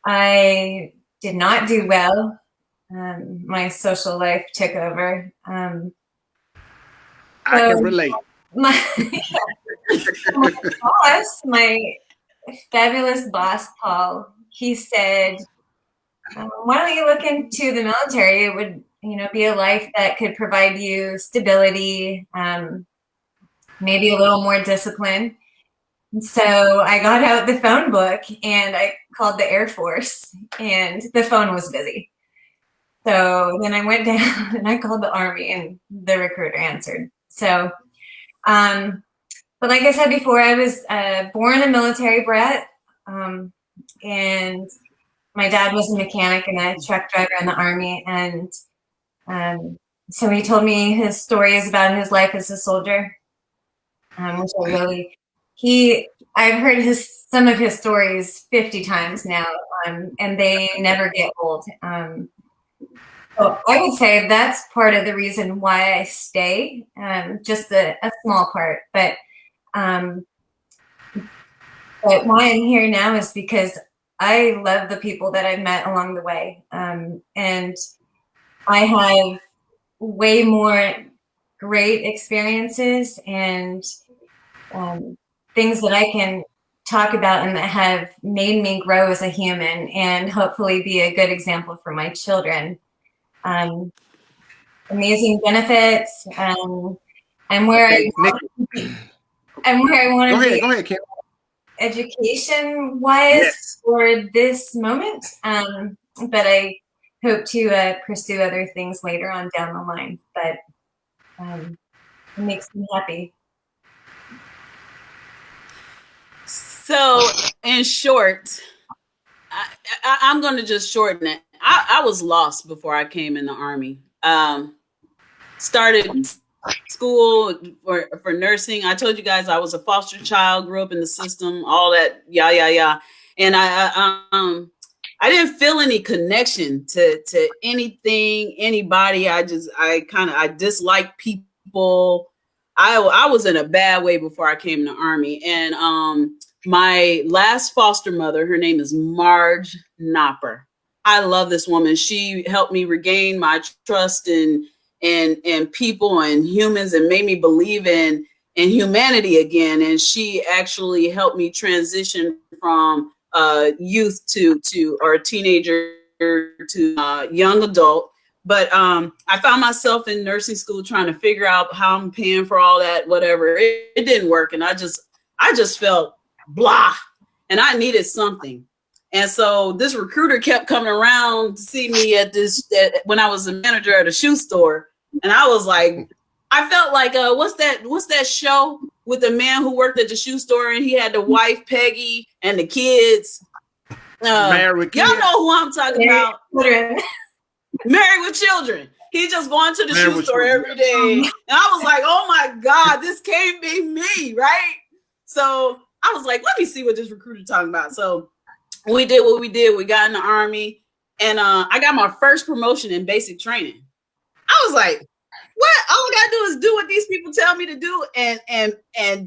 I did not do well. My social life took over. I can relate. My fabulous boss, Paul, he said, why don't you look into the military? It would, you know, be a life that could provide you stability, maybe a little more discipline. And so I got out the phone book and I called the Air Force, and the phone was busy. So then I went down and I called the Army, and the recruiter answered. So, but like I said before, I was born a military brat, and my dad was a mechanic and a truck driver in the Army. And so he told me his stories about his life as a soldier, which I really, I've heard some of his stories 50 times now, and they never get old. So I would say that's part of the reason why I stay, just a small part. But why I'm here now is because I love the people that I've met along the way. And I have way more great experiences and things that I can talk about and that have made me grow as a human, and hopefully be a good example for my children. Amazing benefits. I'm where I want to be. Go ahead, Kim. education wise Yes. for this moment. But I hope to pursue other things later on down the line. But it makes me happy. So, in short, I'm going to just shorten it. I was lost before I came in the Army. Started school for nursing. I told you guys I was a foster child, grew up in the system, all that, yeah. And I didn't feel any connection to anything, anybody. I dislike people. I was in a bad way before I came in the Army. And my last foster mother, her name is Marge Knopper. I love this woman. She helped me regain my trust in people and humans, and made me believe in humanity again. And she actually helped me transition from youth to or teenager to young adult. But I found myself in nursing school trying to figure out how I'm paying for all that, whatever. It didn't work. And I just felt blah, and I needed something. And so this recruiter kept coming around to see me when I was a manager at a shoe store. And I was like, I felt like, what's that show with the man who worked at the shoe store and he had the wife, Peggy, and the kids? Y'all know who I'm talking about. Married with Children. He just going to the shoe store every day. And I was like, oh my God, this can't be me, right? So I was like, let me see what this recruiter talking about. So we did what we did. We got in the Army, and I got my first promotion in basic training. I was like, what? All I gotta do is do what these people tell me to do, and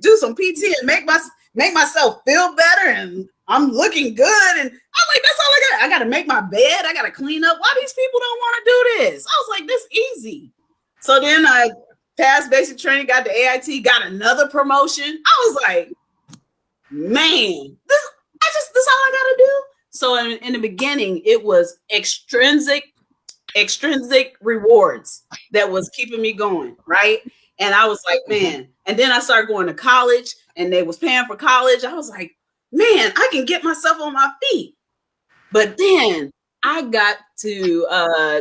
do some PT and make myself feel better, and I'm looking good. And I'm like, that's all I got. I gotta make my bed. I gotta clean up. Why these people don't want to do this? I was like, this easy. So then I passed basic training, got the AIT, got another promotion. I was like, man, this all I gotta do. So in the beginning, it was extrinsic rewards that was keeping me going, right? And I was like, man. And then I started going to college, and they was paying for college. I was like, man, I can get myself on my feet. But then I got to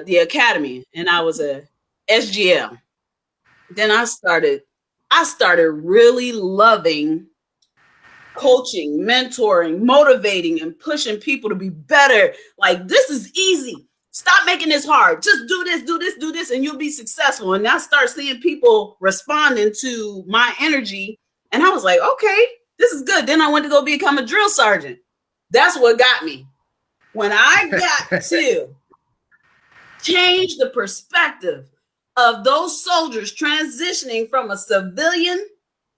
the academy, and I was a SGL. Then I started really loving coaching, mentoring, motivating, and pushing people to be better. Like, this is easy. Stop making this hard. Just do this, and you'll be successful. And I start seeing people responding to my energy. And I was like, okay, this is good. Then I went to go become a drill sergeant. That's what got me. When I got to change the perspective of those soldiers transitioning from a civilian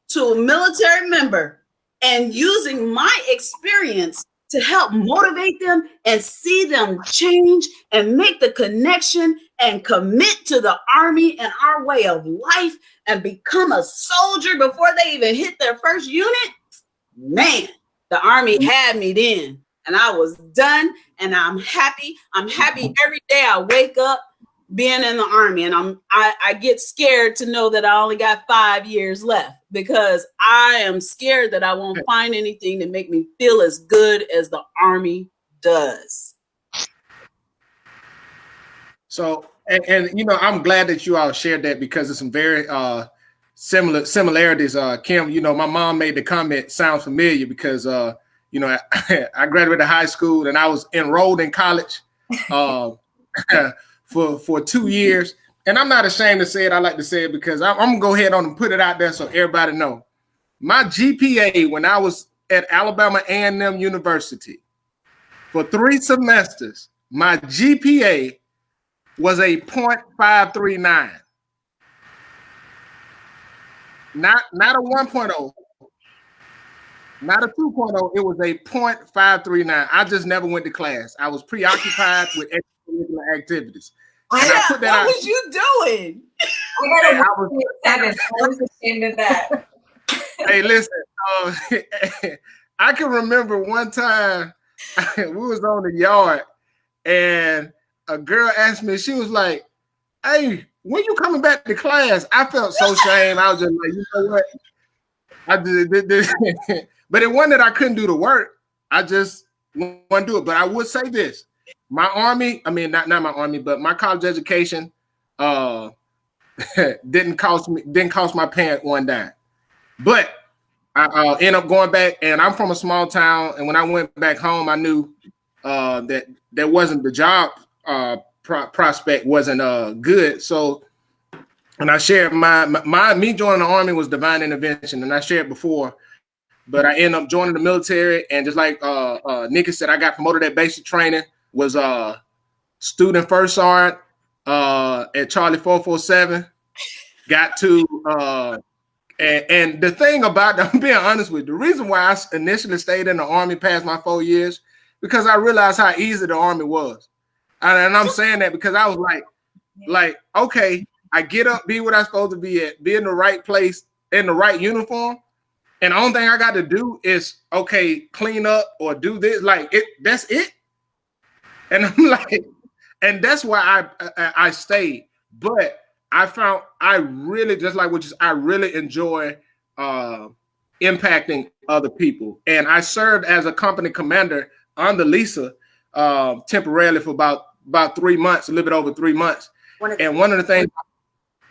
to a military member, and using my experience to help motivate them and see them change and make the connection and commit to the Army and our way of life and become a soldier before they even hit their first unit, man, the Army had me then. And I was done, and I'm happy. I'm happy every day I wake up being in the Army, and I get scared to know that I only got 5 years left, because I am scared that I won't find anything to make me feel as good as the Army does. So, and you know, I'm glad that you all shared that, because there's some very similarities. Kim, you know, my mom made the comment, sounds familiar, because you know, I graduated high school and I was enrolled in college for 2 years. And I'm not ashamed to say it. I like to say it because I'm going to go ahead on and put it out there so everybody know. My GPA when I was at Alabama A&M University for 3 semesters, my GPA was a 0.539. Not a 1.0. Not a 2.0, it was a 0.539. I just never went to class. I was preoccupied with extracurricular activities. And I put that what was you doing? I was ashamed of that. Hey, listen, I can remember one time we was on the yard and a girl asked me, she was like, hey, when you coming back to class? I felt so ashamed. I was just like, you know what? But it wasn't that I couldn't do the work. I just wouldn't do it. But I would say this: my army, I mean, not my army, but my college education didn't cost my parents one dime. But I ended up going back, and I'm from a small town. And when I went back home, I knew that there wasn't the job prospect wasn't good. So, and I shared me joining the army was divine intervention, and I shared before. But I ended up joining the military, and just like Nikki said, I got promoted at basic training. Was student first sergeant at Charlie 447. Got to and the thing about I'm being honest with you, the reason why I initially stayed in the army past my 4 years, because I realized how easy the army was. And I'm saying that because I was like, okay, I get up, be what I'm supposed to be at, be in the right place, in the right uniform. And the only thing I got to do is, okay, clean up or do this. Like, that's it. And I'm like, and that's why I stayed. But I found I really, just like I really enjoy impacting other people. And I served as a company commander under Lisa temporarily for about 3 months, a little bit over 3 months. And one of the things,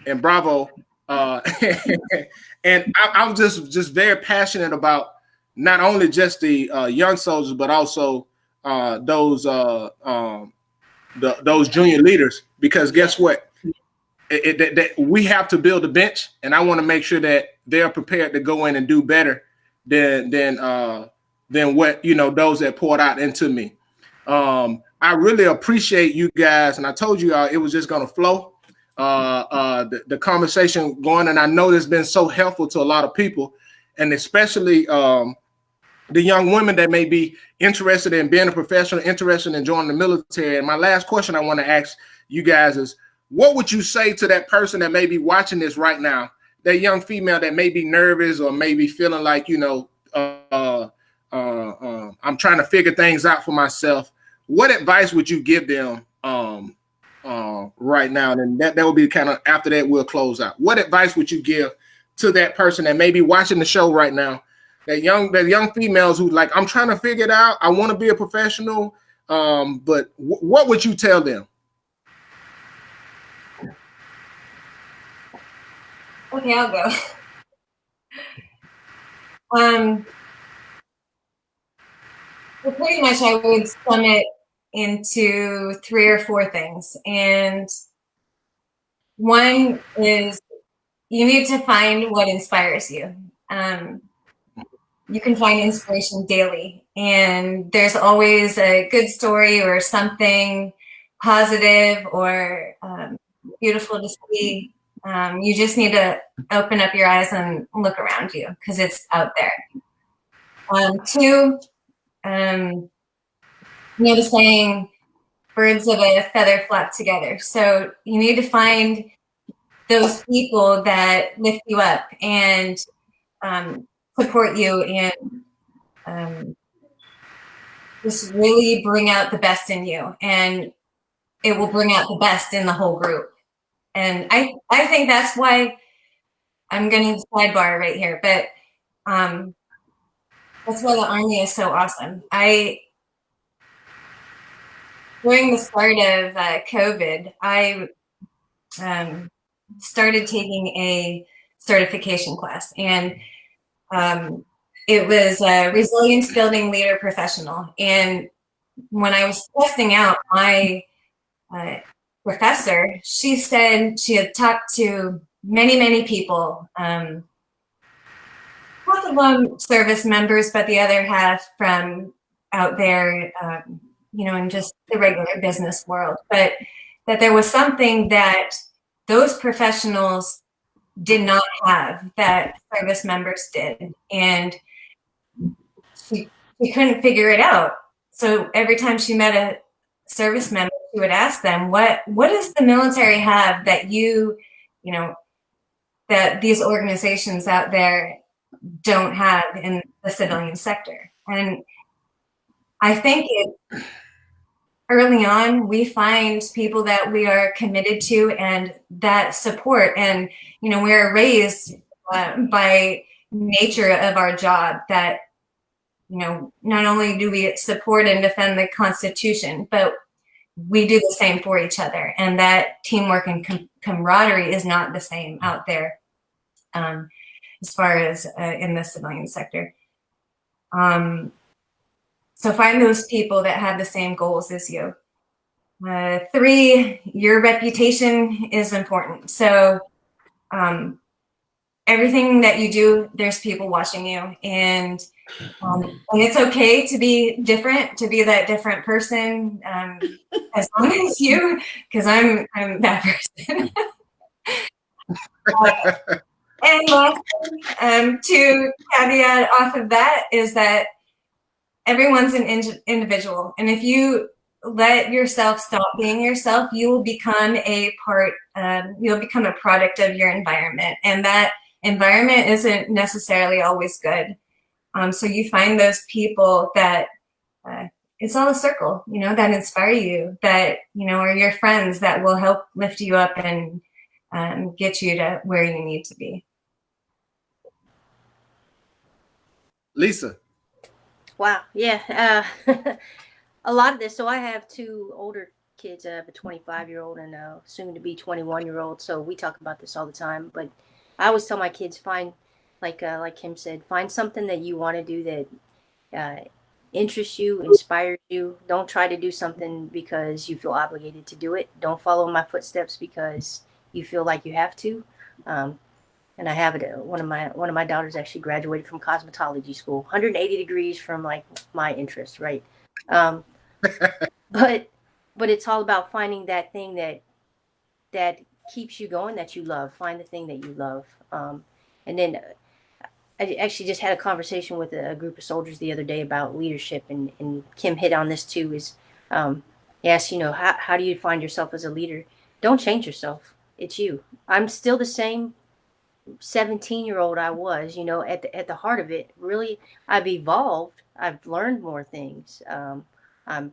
and Bravo, and I'm just very passionate about not only just the young soldiers, but also those junior leaders, because guess what? That we have to build a bench, and I want to make sure that they're prepared to go in and do better than what those that poured out into me. I really appreciate you guys, and I told you it was just going to flow. The conversation going, and I know it's been so helpful to a lot of people, and especially the young women that may be interested in being a professional, interested in joining the military. And my last question I want to ask you guys is, what would you say to that person that may be watching this right now, that young female that may be nervous or maybe feeling like, I'm trying to figure things out for myself? What advice would you give them right now? And that will be kind of, after that, we'll close out. What advice would you give to that person that may be watching the show right now, that young females who like, I'm trying to figure it out, I want to be a professional, but what would you tell them? Okay, I'll go. Well, pretty much I would sum it into 3 or 4 things. And one is you need to find what inspires you. You can find inspiration daily, and there's always a good story or something positive or beautiful to see. You just need to open up your eyes and look around you, because it's out there. 2, the saying, birds of a feather flock together. So you need to find those people that lift you up and support you and just really bring out the best in you. And it will bring out the best in the whole group. And I think that's why I'm going to sidebar right here, but that's why the Army is so awesome. During the start of COVID, I started taking a certification class, and it was a resilience building leader professional. And when I was testing out my professor, she said she had talked to many people, half of them service members, but the other half from out there, in just the regular business world. But that there was something that those professionals did not have that service members did. And she couldn't figure it out. So every time she met a service member, she would ask them, what does the military have that that these organizations out there don't have in the civilian sector? And I think early on, we find people that we are committed to and that support. And, we're raised by nature of our job that not only do we support and defend the Constitution, but we do the same for each other. And that teamwork and camaraderie is not the same out there as far as in the civilian sector. So find those people that have the same goals as you. 3, your reputation is important. So everything that you do, there's people watching you, and it's okay to be different, to be that different person, as long as you, because I'm that person. And lastly, to caveat off of that is that everyone's an individual, and if you let yourself stop being yourself, you will become you'll become a product of your environment, and that environment isn't necessarily always good. So you find those people that it's all a circle, that inspire you, that, are your friends that will help lift you up and get you to where you need to be. Lisa. Wow. Yeah. A lot of this. So I have 2 older kids. I have a 25-year-old and a soon to be 21-year-old. So we talk about this all the time. But I always tell my kids, find, like Kim said, find something that you want to do that interests you, inspires you. Don't try to do something because you feel obligated to do it. Don't follow my footsteps because you feel like you have to. And I have it. One of my daughters actually graduated from cosmetology school, 180 degrees from like my interest, right? But it's all about finding that thing that keeps you going, that you love. Find the thing that you love. And then I actually just had a conversation with a group of soldiers the other day about leadership, and Kim hit on this too. Is yes, how do you find yourself as a leader? Don't change yourself. It's you. I'm still the same 17-year-old I was, at the heart of it. Really, I've evolved. I've learned more things. I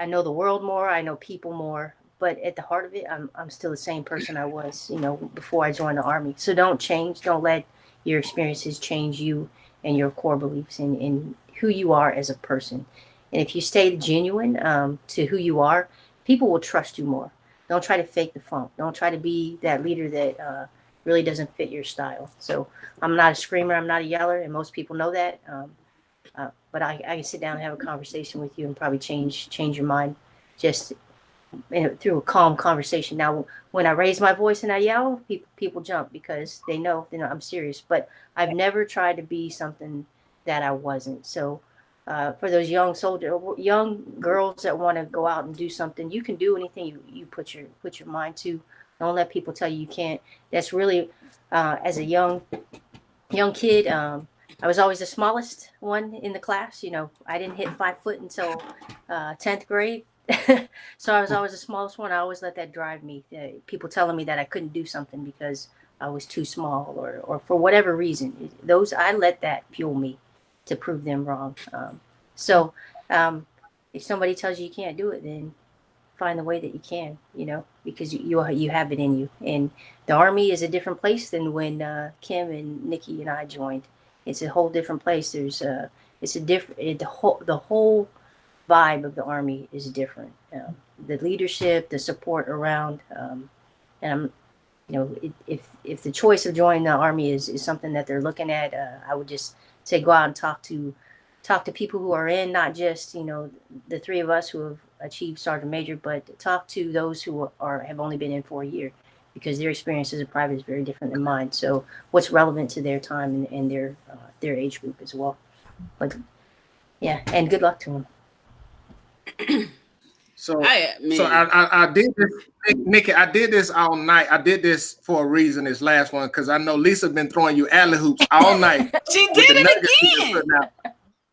know the world more. I know people more. But at the heart of it, I'm still the same person I was, before I joined the Army. So don't change. Don't let your experiences change you and your core beliefs and who you are as a person. And if you stay genuine to who you are, people will trust you more. Don't try to fake the funk. Don't try to be that leader that really doesn't fit your style. So I'm not a screamer. I'm not a yeller. And most people know that. But I can sit down and have a conversation with you and probably change your mind just through a calm conversation. Now, when I raise my voice and I yell, people jump because they know I'm serious. But I've never tried to be something that I wasn't. So for those young girls that want to go out and do something, you can do anything you put your mind to. Don't let people tell you can't. That's really, as a young kid, I was always the smallest one in the class. I didn't hit 5 foot until 10th grade. So I was always the smallest one. I always let that drive me. People telling me that I couldn't do something because I was too small or for whatever reason. I let that fuel me to prove them wrong. So if somebody tells you can't do it, then find the way that you can, because you have it in you. And the Army is a different place than when Kim and Nikki and I joined. It's a whole different place. The whole vibe of the Army is different. The leadership, the support around, and if the choice of joining the Army is something that they're looking at, I would just say go out and talk to people who are in, not just the 3 of us who have achieved Sergeant Major, but talk to those who have only been in for a year, because their experience as a private is very different than mine. So what's relevant to their time and their age group as well. But yeah, and good luck to them. So I did this, Nikki. I did this all night. I did this for a reason. This last one, because I know Lisa been throwing you alley hoops all night. She did it again.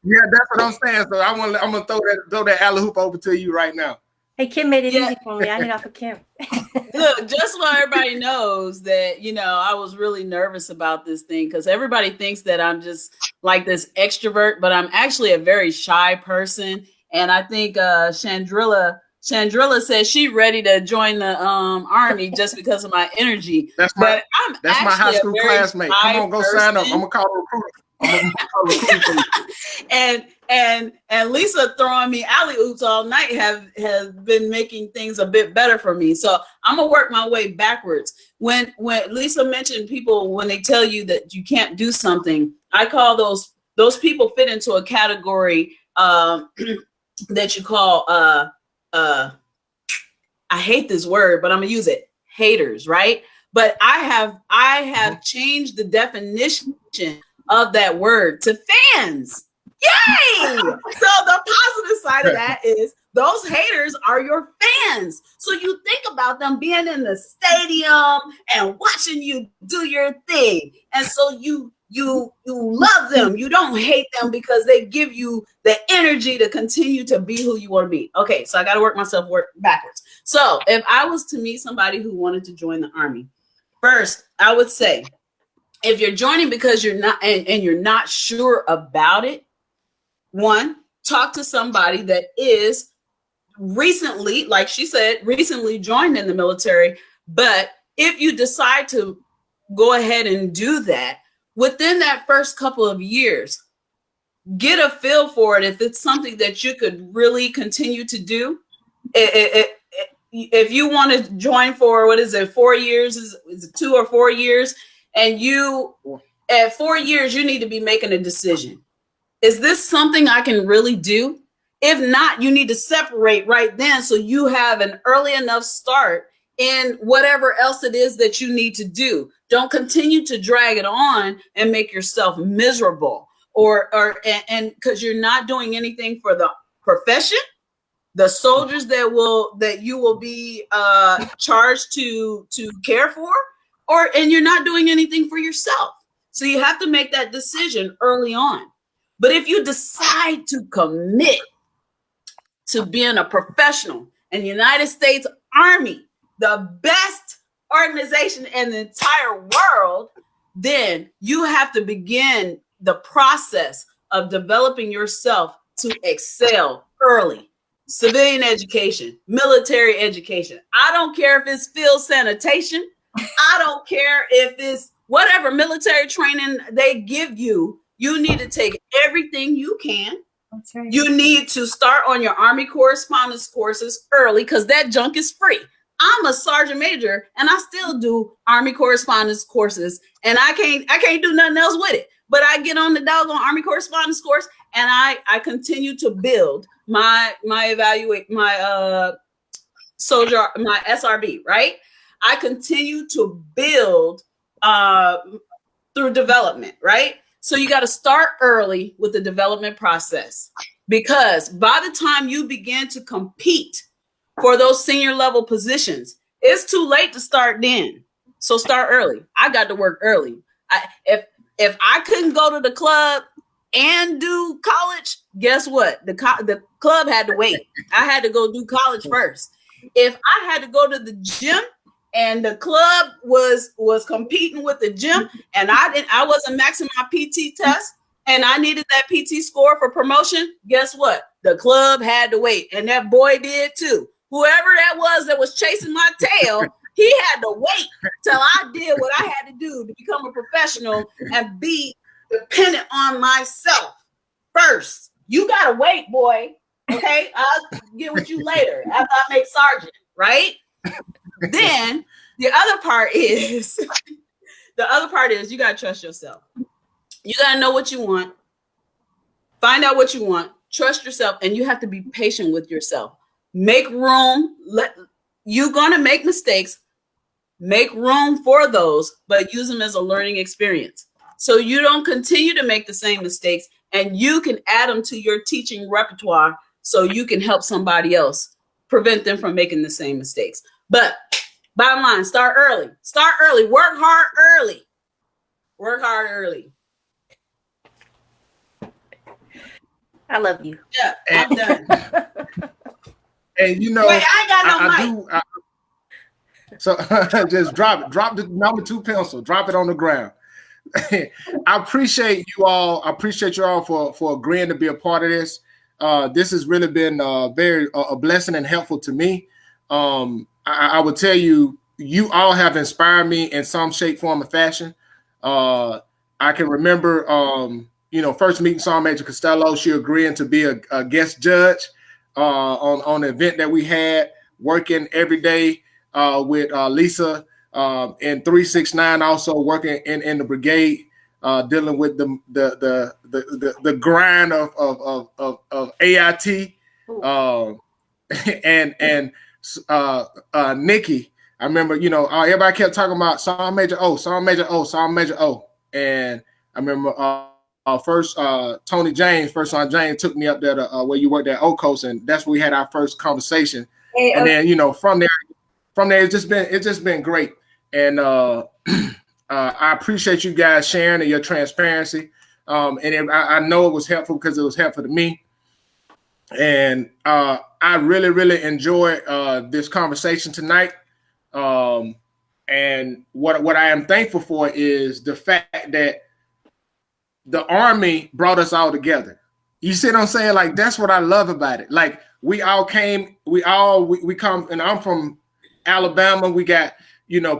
Yeah, that's what I'm saying. So I'm gonna throw that alley hoop over to you right now. Hey, Kim made it easy for me. I need off of Kim. Look, just so everybody knows that, I was really nervous about this thing, because everybody thinks that I'm just like this extrovert, but I'm actually a very shy person. And I think Chandrilla says she's ready to join the Army just because of my energy. That's my high school classmate. Come on, go sign up. I'm gonna call the recruiter. And Lisa throwing me alley oops all night has been making things a bit better for me. So I'm gonna work my way backwards. When Lisa mentioned people when they tell you that you can't do something, I call those people fit into a category that you call I hate this word, but I'm gonna use it, haters, right? But I have changed the definition of that word to fans. Yay! So the positive side of that is those haters are your fans. So you think about them being in the stadium and watching you do your thing. And so you love them. You don't hate them because they give you the energy to continue to be who you want to be. Okay, so I got to work backwards. So if I was to meet somebody who wanted to join the Army, first, I would say, if you're joining because you're not and you're not sure about it, one, talk to somebody that is recently, like she said, recently joined in the military. But if you decide to go ahead and do that, within that first couple of years, get a feel for it. If it's something that you could really continue to do, if you want to join for, 4 years, is it 2 or 4 years? And at 4 years, you need to be making a decision. Is this something I can really do? If not, you need to separate right then so you have an early enough start in whatever else it is that you need to do. Don't continue to drag it on and make yourself miserable or because you're not doing anything for the profession, the soldiers that you will be charged to care for, and you're not doing anything for yourself. So you have to make that decision early on. But if you decide to commit to being a professional in the United States Army, the best organization in the entire world, then you have to begin the process of developing yourself to excel early. Civilian education, military education. I don't care if it's field sanitation. I don't care if it's whatever military training they give you. You need to take everything you can. That's right. You need to start on your Army correspondence courses early because that junk is free. I'm a sergeant major and I still do Army correspondence courses and I can't do nothing else with it. But I get on the doggone Army correspondence course and I continue to build my soldier, my SRB, right? I continue to build through development, right? So you got to start early with the development process because by the time you begin to compete for those senior level positions, it's too late to start then. So start early. I got to work early. If I couldn't go to the club and do college, guess what? The club had to wait. I had to go do college first. If I had to go to the gym and the club was competing with the gym and I wasn't maxing my PT test and I needed that PT score for promotion, guess what? The club had to wait. And that boy did too. Whoever that was chasing my tail, he had to wait till I did what I had to do to become a professional and be dependent on myself first. You got to wait, boy. Okay? I'll get with you later after I make sergeant, right? Then the other part is you got to trust yourself. You got to know what you want. Find out what you want. Trust yourself. And you have to be patient with yourself. Make room. You're going to make mistakes. Make room for those, but use them as a learning experience. So you don't continue to make the same mistakes and you can add them to your teaching repertoire so you can help somebody else prevent them from making the same mistakes. But bottom line, start early. Start early. Work hard early. Work hard early. I love you. Yeah, I'm done. And you know, wait, I got no mic. So just drop it. Drop the number 2 pencil. Drop it on the ground. I appreciate you all. I appreciate you all for agreeing to be a part of this. This has really been a blessing and helpful to me. I would tell you, you all have inspired me in some shape, form, or fashion. I can remember, first meeting Sergeant Major Costello, she agreeing to be a guest judge on an event that we had, working every day with Lisa and 369, also working in the brigade, dealing with the grind of AIT, and Nikki. I remember, everybody kept talking about Sergeant Major O, Sergeant Major O, Sergeant Major O, and I remember first Tony James, first Sergeant James took me up there to where you worked at Ocos, and that's where we had our first conversation. Hey, and then from there it's just been great. And I appreciate you guys sharing and your transparency. And I know it was helpful because it was helpful to me. And I really, really enjoyed this conversation tonight. And what I am thankful for is the fact that the Army brought us all together. You see what I'm saying? Like, that's what I love about it. Like, we come, and I'm from Alabama. We got,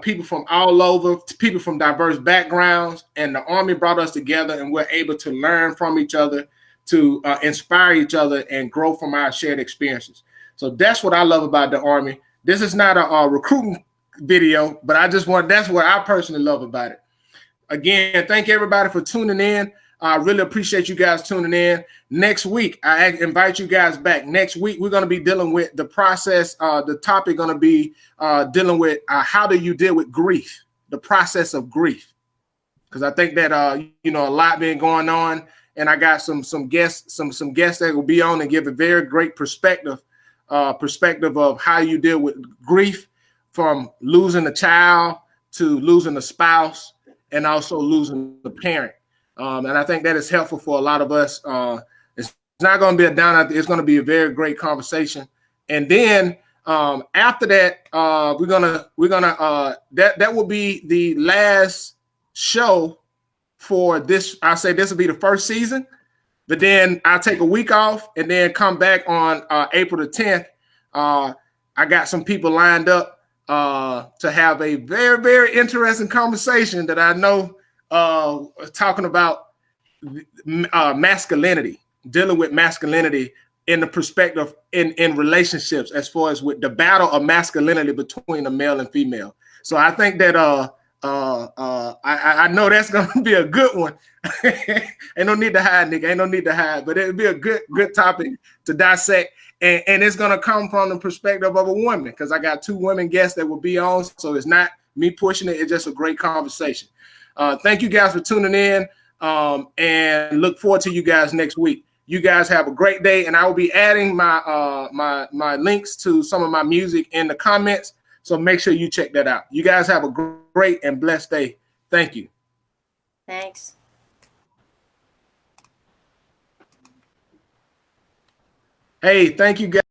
people from all over, people from diverse backgrounds, and the Army brought us together, and we're able to learn from each other, to inspire each other, and grow from our shared experiences. So that's what I love about the Army. This is not a recruiting video, but that's what I personally love about it. Again, thank everybody for tuning in. I really appreciate you guys tuning in. Next week, I invite you guys back. Next week, we're going to be dealing with the process. The topic going to be dealing with how do you deal with grief, the process of grief. Because I think that, a lot been going on, and I got some guests that will be on and give a very great perspective of how you deal with grief, from losing a child to losing a spouse, and also losing the parent. And I think that is helpful for a lot of us. It's not going to be a down. It's going to be a very great conversation. And then after that, we're gonna that will be the last show for this. I say this will be the first season, but then I'll take a week off and then come back on April the 10th. I got some people lined up to have a very, very interesting conversation that I know talking about masculinity, dealing with masculinity in the perspective in relationships, as far as with the battle of masculinity between a male and female. So I think that I know that's gonna be a good one. Ain't no need to hide, Nick. Ain't no need to hide. But it'll be a good topic to dissect. And it's gonna come from the perspective of a woman, because I got 2 women guests that will be on. So it's not me pushing it. It's just a great conversation. Thank you guys for tuning in, and look forward to you guys next week. You guys have a great day, and I will be adding my my links to some of my music in the comments. So make sure you check that out. You guys have a great and blessed day. Thank you. Thanks. Hey, thank you guys.